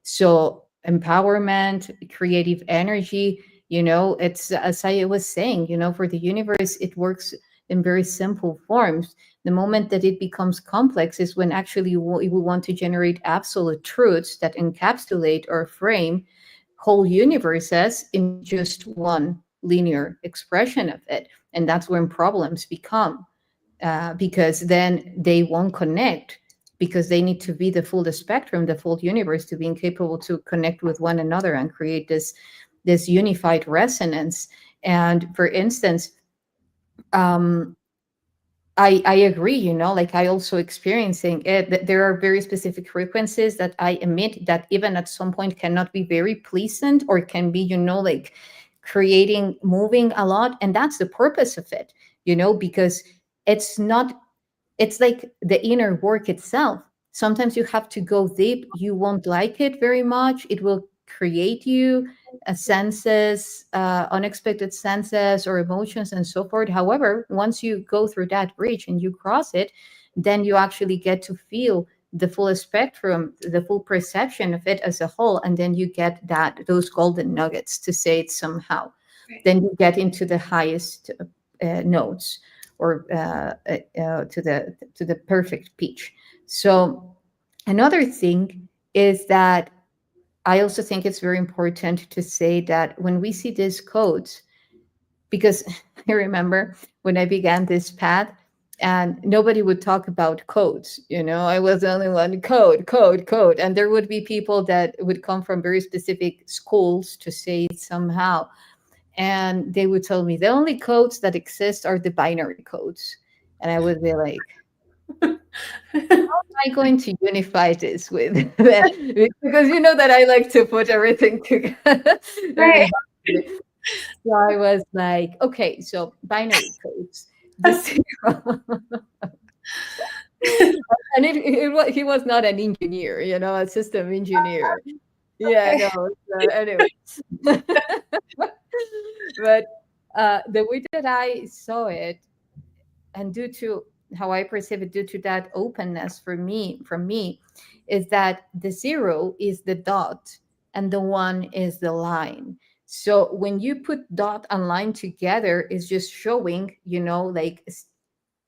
So empowerment, creative energy, you know, it's as I was saying, you know, for the universe, it works in very simple forms. The moment that it becomes complex is when actually we want to generate absolute truths that encapsulate or frame whole universes into just one linear expression of it. And that's when problems become, because then they won't connect, because they need to be the full spectrum, the full universe, to being capable to connect with one another and create this unified resonance. And for instance, um, I agree, you know, like I also experiencing it, that there are very specific frequencies that I emit that even at some point cannot be very pleasant, or can be, you know, like creating, moving a lot. And that's the purpose of it, you know, because it's not, it's like the inner work itself. Sometimes you have to go deep. You won't like it very much. It will create you senses, unexpected senses or emotions and so forth. However, once you go through that bridge and you cross it, then you actually get to feel the full spectrum, the full perception of it as a whole. And then you get that, those golden nuggets, to say it somehow. Right. Then you get into the highest notes, or to the perfect pitch. So another thing is that I also think it's very important to say that when we see these codes, because I remember when I began this path, and nobody would talk about codes, you know, I was the only one, code, code, code. And there would be people that would come from very specific schools, to say it somehow, and they would tell me the only codes that exist are the binary codes. And I would be like, am I going to unify this with because you know that I like to put everything together. Right. So I was like, okay, so binary codes. The zero. And he was not an engineer, you know, a system engineer. Yeah, Okay. no. So anyway, but the way that I saw it, and due to how I perceive it, due to that openness for me, from me, is that the zero is the dot and the one is the line. So when you put dot and line together, it's just showing, you know, like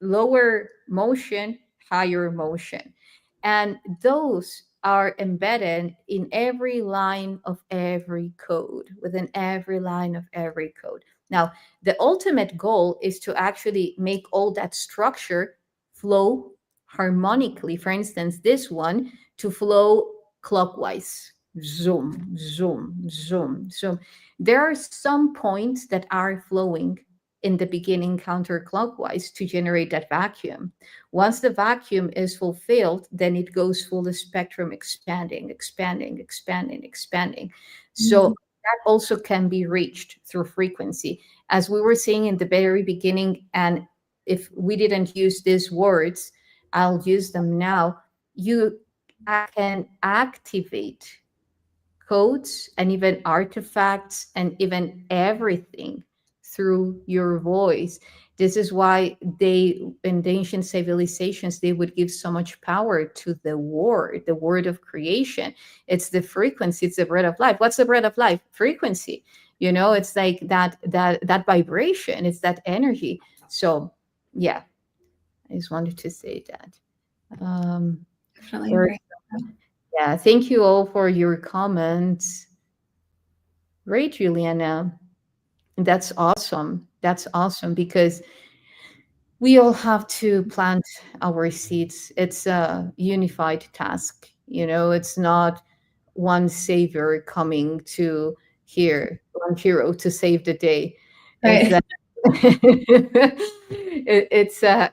lower motion, higher motion. And those are embedded in every line of every code, within every line of every code. Now, the ultimate goal is to actually make all that structure flow harmonically. For instance, this one to flow clockwise. Zoom, zoom, zoom, zoom. There are some points that are flowing in the beginning counterclockwise to generate that vacuum. Once the vacuum is fulfilled, then it goes full spectrum, expanding, expanding, expanding, expanding. So Mhm. that also can be reached through frequency. As we were saying in the very beginning, and if we didn't use these words, I'll use them now. You can activate codes and even artifacts and even everything through your voice. This is why they, in the ancient civilizations, they would give so much power to the word of creation. It's the frequency, it's the bread of life. What's the bread of life? Frequency. You know, it's like that vibration, it's that energy. So yeah, I just wanted to say that. Um, Definitely or agree. yeah, thank you all for your comments. Great, Juliana. That's awesome. That's awesome because we all have to plant our seeds. It's a unified task. It's not one savior coming to here, one hero to save the day. It's Right. a, it's a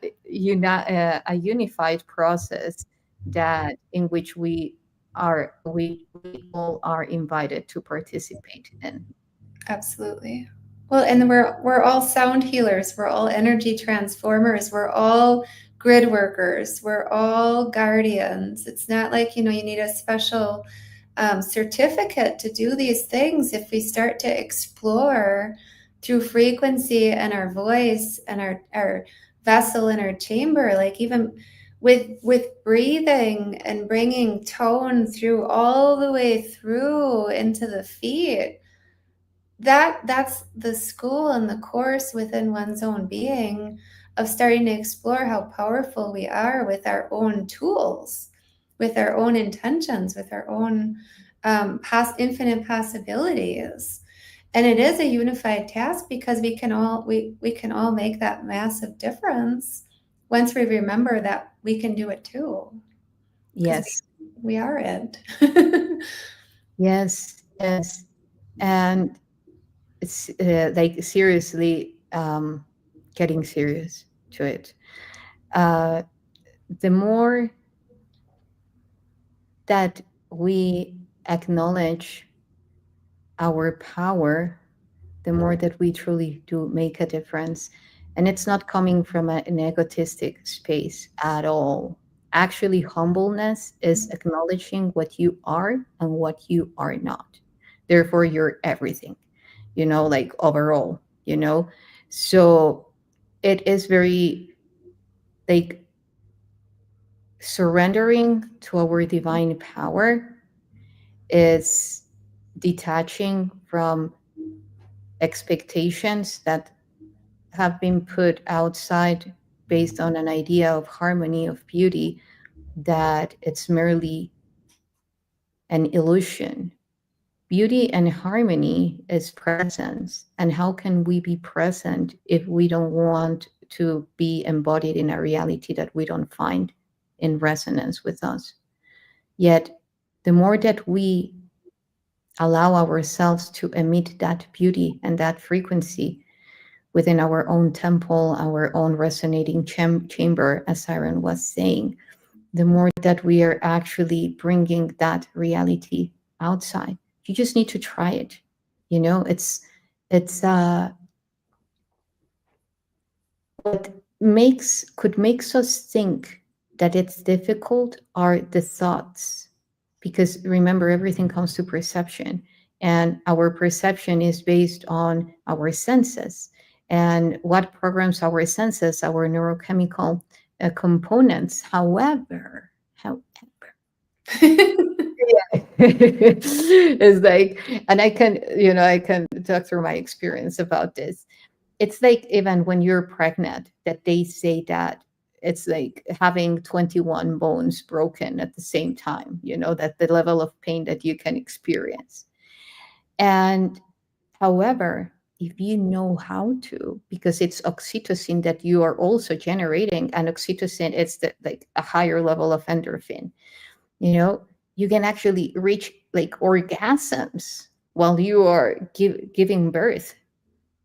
unified process that in which we all are invited to participate in. Absolutely. Well, and we're all sound healers. We're all energy transformers. We're all grid workers. We're all guardians. It's not like, you need a special certificate to do these things. If we start to explore through frequency and our voice and our vessel and our chamber, like even with breathing and bringing tone through all the way through into the feet, that's the school and the course within one's own being of starting to explore how powerful we are with our own tools, with our own intentions, with our own infinite possibilities. And it is a unified task because we can all make that massive difference once we remember that we can do it too, because Yes, we are it. yes, yes. And it's like seriously, getting serious to it. Uh, the more that we acknowledge our power, the more that we truly do make a difference. And it's not coming from an egotistic space at all. Actually, humbleness is acknowledging what you are and what you are not. Therefore, you're everything, like overall. So it is very like surrendering to our divine power is detaching from expectations that have been put outside based on an idea of harmony, of beauty, that it's merely an illusion. Beauty and harmony is presence. And how can we be present if we don't want to be embodied in a reality that we don't find in resonance with us? Yet, the more that we allow ourselves to emit that beauty and that frequency within our own temple, our own resonating chamber, as Syren was saying, the more that we are actually bringing that reality outside. You just need to try it. It's what makes could makes us think that it's difficult are the thoughts, because remember, everything comes to perception, and our perception is based on our senses. And what programs our senses, our neurochemical components. However, is like, and I can talk through my experience about this. It's like even when you're pregnant, that they say that it's like having 21 bones broken at the same time, that the level of pain that you can experience. And however, if you know how to, because it's oxytocin that you are also generating, and oxytocin, it's like a higher level of endorphin, you know you can actually reach like orgasms while you are giving birth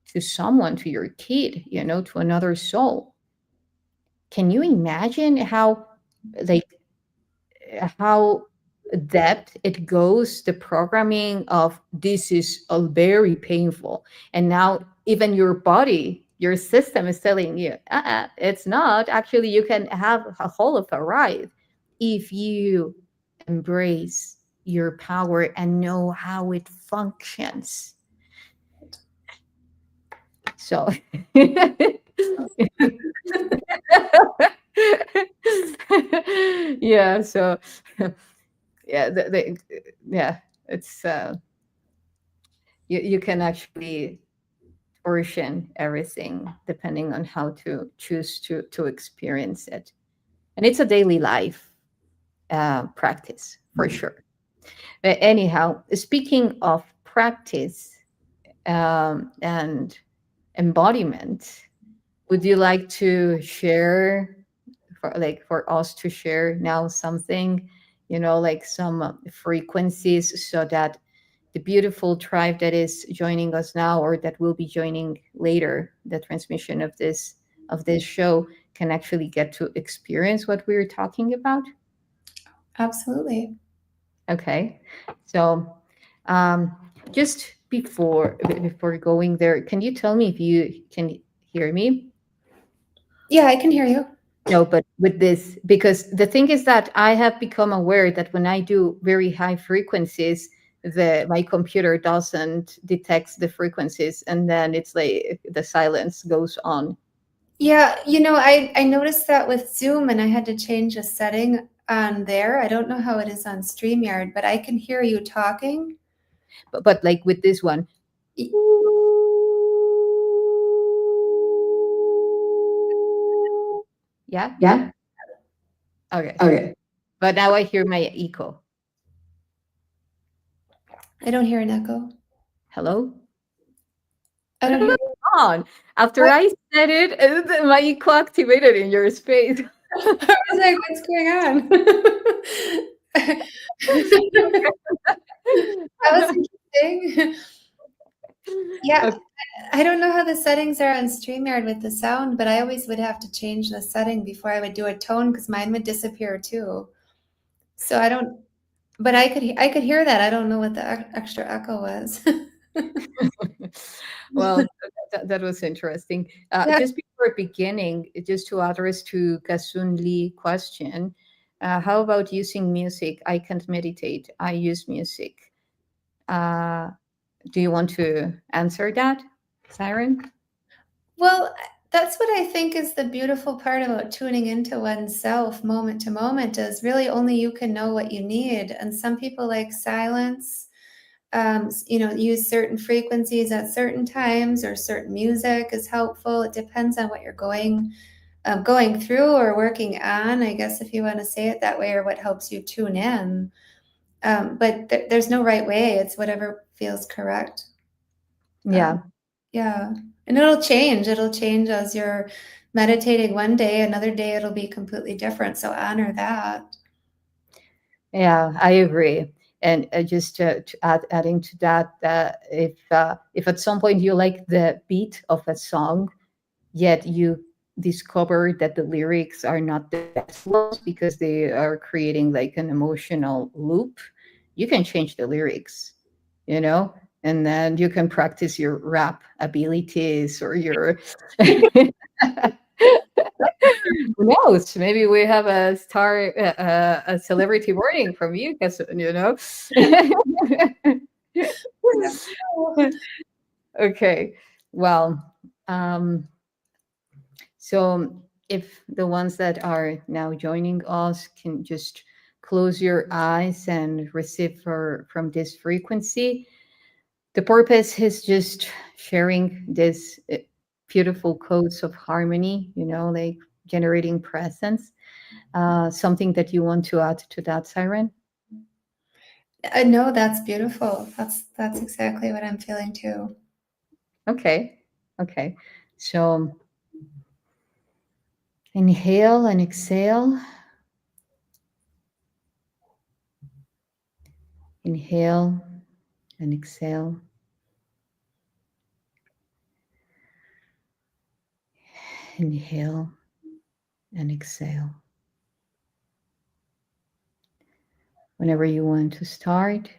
to someone, to your kid, to another soul. Can you imagine like how depth it goes, the programming of this is all very painful, and now even your body, your system is telling you, it's not. Actually, you can have a whole of a ride if you embrace your power and know how it functions. So yeah, so yeah, yeah, it's you can actually portion everything depending on how to choose to experience it, and it's a daily life practice for sure. But anyhow, speaking of practice and embodiment, Would you like to share, for us to share now something, like some frequencies, so that the beautiful tribe that is joining us now, or that will be joining later the transmission of this show, can actually get to experience what we were talking about? Absolutely. Okay. So, um, just before going there, can you tell me if you can hear me? Yeah, I can hear you. No, but with this, because the thing is that I have become aware that when I do very high frequencies, the my computer doesn't detect the frequencies, and then it's like the silence goes on. Yeah, I noticed that with Zoom, and I had to change a setting on there. I don't know how it is on StreamYard, but I can hear you talking. But like with this one, Y- yeah, Yeah. okay. Okay. But now I hear my echo. I don't hear an echo. Hello. I What don't hear. about on? After What? I said it, my echo activated in your space. I was like, what's going on? That was interesting. Yeah, Okay. I don't know how the settings are on StreamYard with the sound, but I always would have to change the setting before I would do a tone because mine would disappear too. So I don't, but I could hear that. I don't know what the extra echo was. Well, that was interesting. Yeah. Just before beginning, just to address to Kasun Lee question, how about using music? I can't meditate. I use music. Uh, do you want to answer that, Siren? Well, that's what I think is the beautiful part about tuning into oneself moment to moment is really only you can know what you need. And some people like silence, use certain frequencies at certain times or certain music is helpful. It depends on what you're going through or working on, I guess, if you want to say it that way, or what helps you tune in. But there's no right way. It's whatever feels correct. Um, Yeah. yeah. And it'll change. It'll change as you're meditating one day, another day it'll be completely different. So honor that. Yeah, I agree. And just adding to that, if at some point you like the beat of a song, yet you discover that the lyrics are not the best ones because they are creating like an emotional loop, you can change the lyrics, you know, and then you can practice your rap abilities or your who knows? Maybe we have a star, a celebrity warning from you, because you know. Okay, well, so if the ones that are now joining us can just close your eyes and receive from this frequency. The purpose is just sharing this beautiful codes of harmony, like generating presence. Something that you want to add to that, Siren? No, that's beautiful. That's exactly what I'm feeling too. Okay. Okay. So inhale and exhale. Inhale and exhale. Inhale and exhale. Whenever you want to start.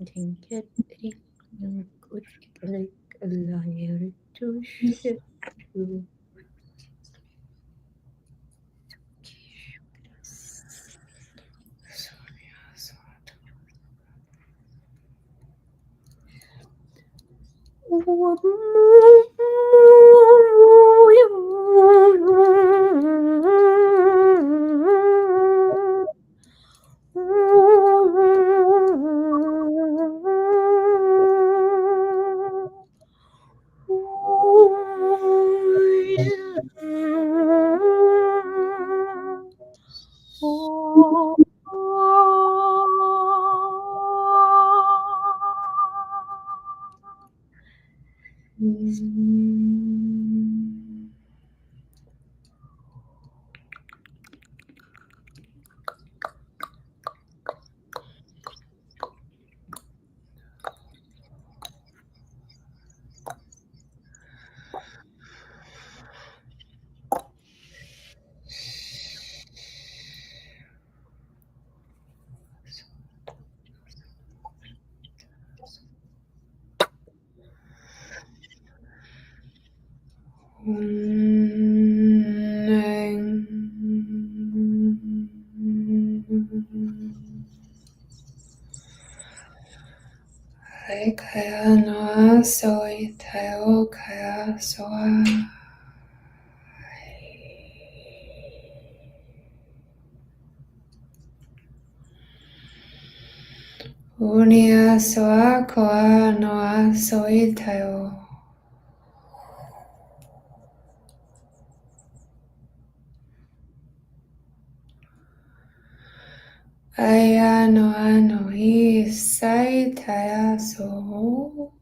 Didn't get it. Good like a liar to shit to. Kaya noa soy teo kaya soa. Unia soa koa noa soy teo. Aya noa noi sai taya so.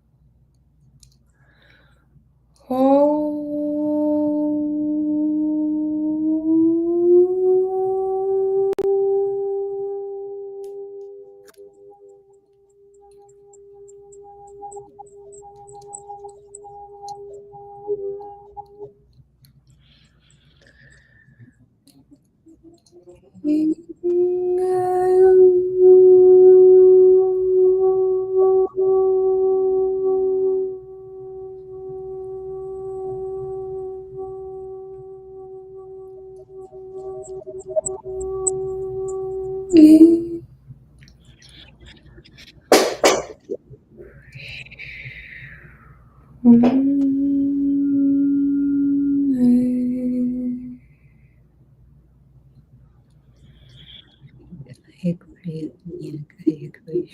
I agree. Yeah, I agree.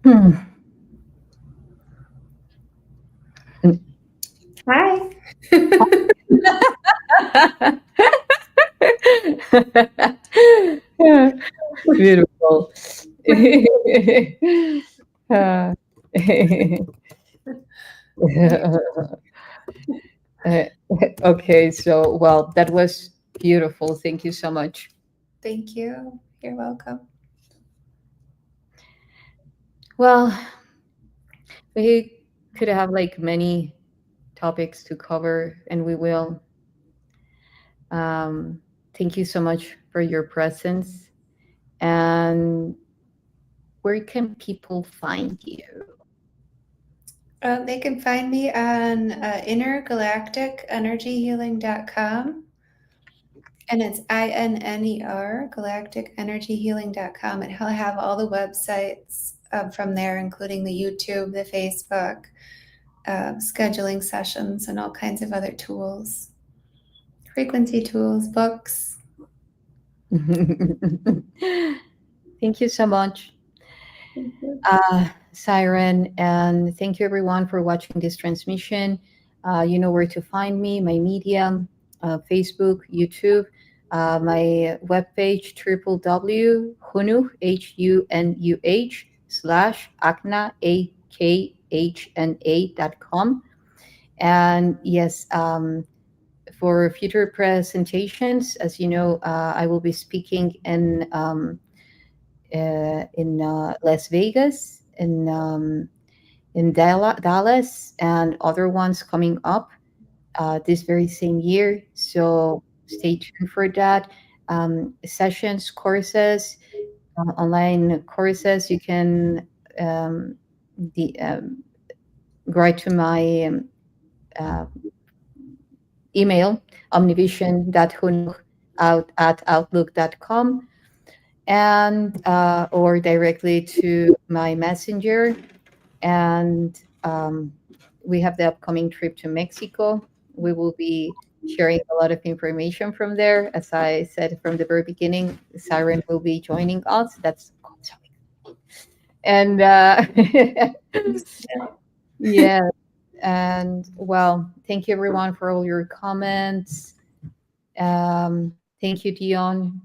Hmm. Hi. Beautiful. Uh, okay, so well, that was beautiful. Thank you so much. Thank you. You're welcome. Well, we could have like many topics to cover, and we will. Um, Thank you so much for your presence. And where can people find you? They can find me on intergalacticenergyhealing.com. And it's INNER, galacticenergyhealing.com. And he'll have all the websites from there, including the YouTube, the Facebook, scheduling sessions, and all kinds of other tools, frequency tools, books. Thank you so much, Mhm. Syren, and thank you everyone for watching this transmission. You know where to find me, my media, Facebook, YouTube, my webpage, www.hunuh, HUNUH /AKHNA, AKHNA.com. And yes, for future presentations, as you know, I will be speaking in Las Vegas, in Dallas, and other ones coming up this very same year. So stay tuned for that. Sessions, courses, online courses. You can um, the write to my uh, email, omnivision.hunuh at outlook.com, and or directly to my messenger. And we have the upcoming trip to Mexico. We will be sharing a lot of information from there. As I said from the very beginning, Siren will be joining us. That's and yeah. And well, thank you everyone for all your comments. Thank you, Dion,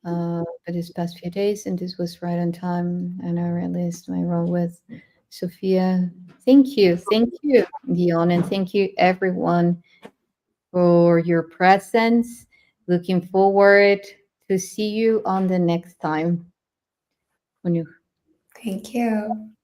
for these past few days, and this was right on time. And I realized my role with Sophia. Thank you, Dion, and thank you everyone for your presence. Looking forward to see you on the next time. Thank you.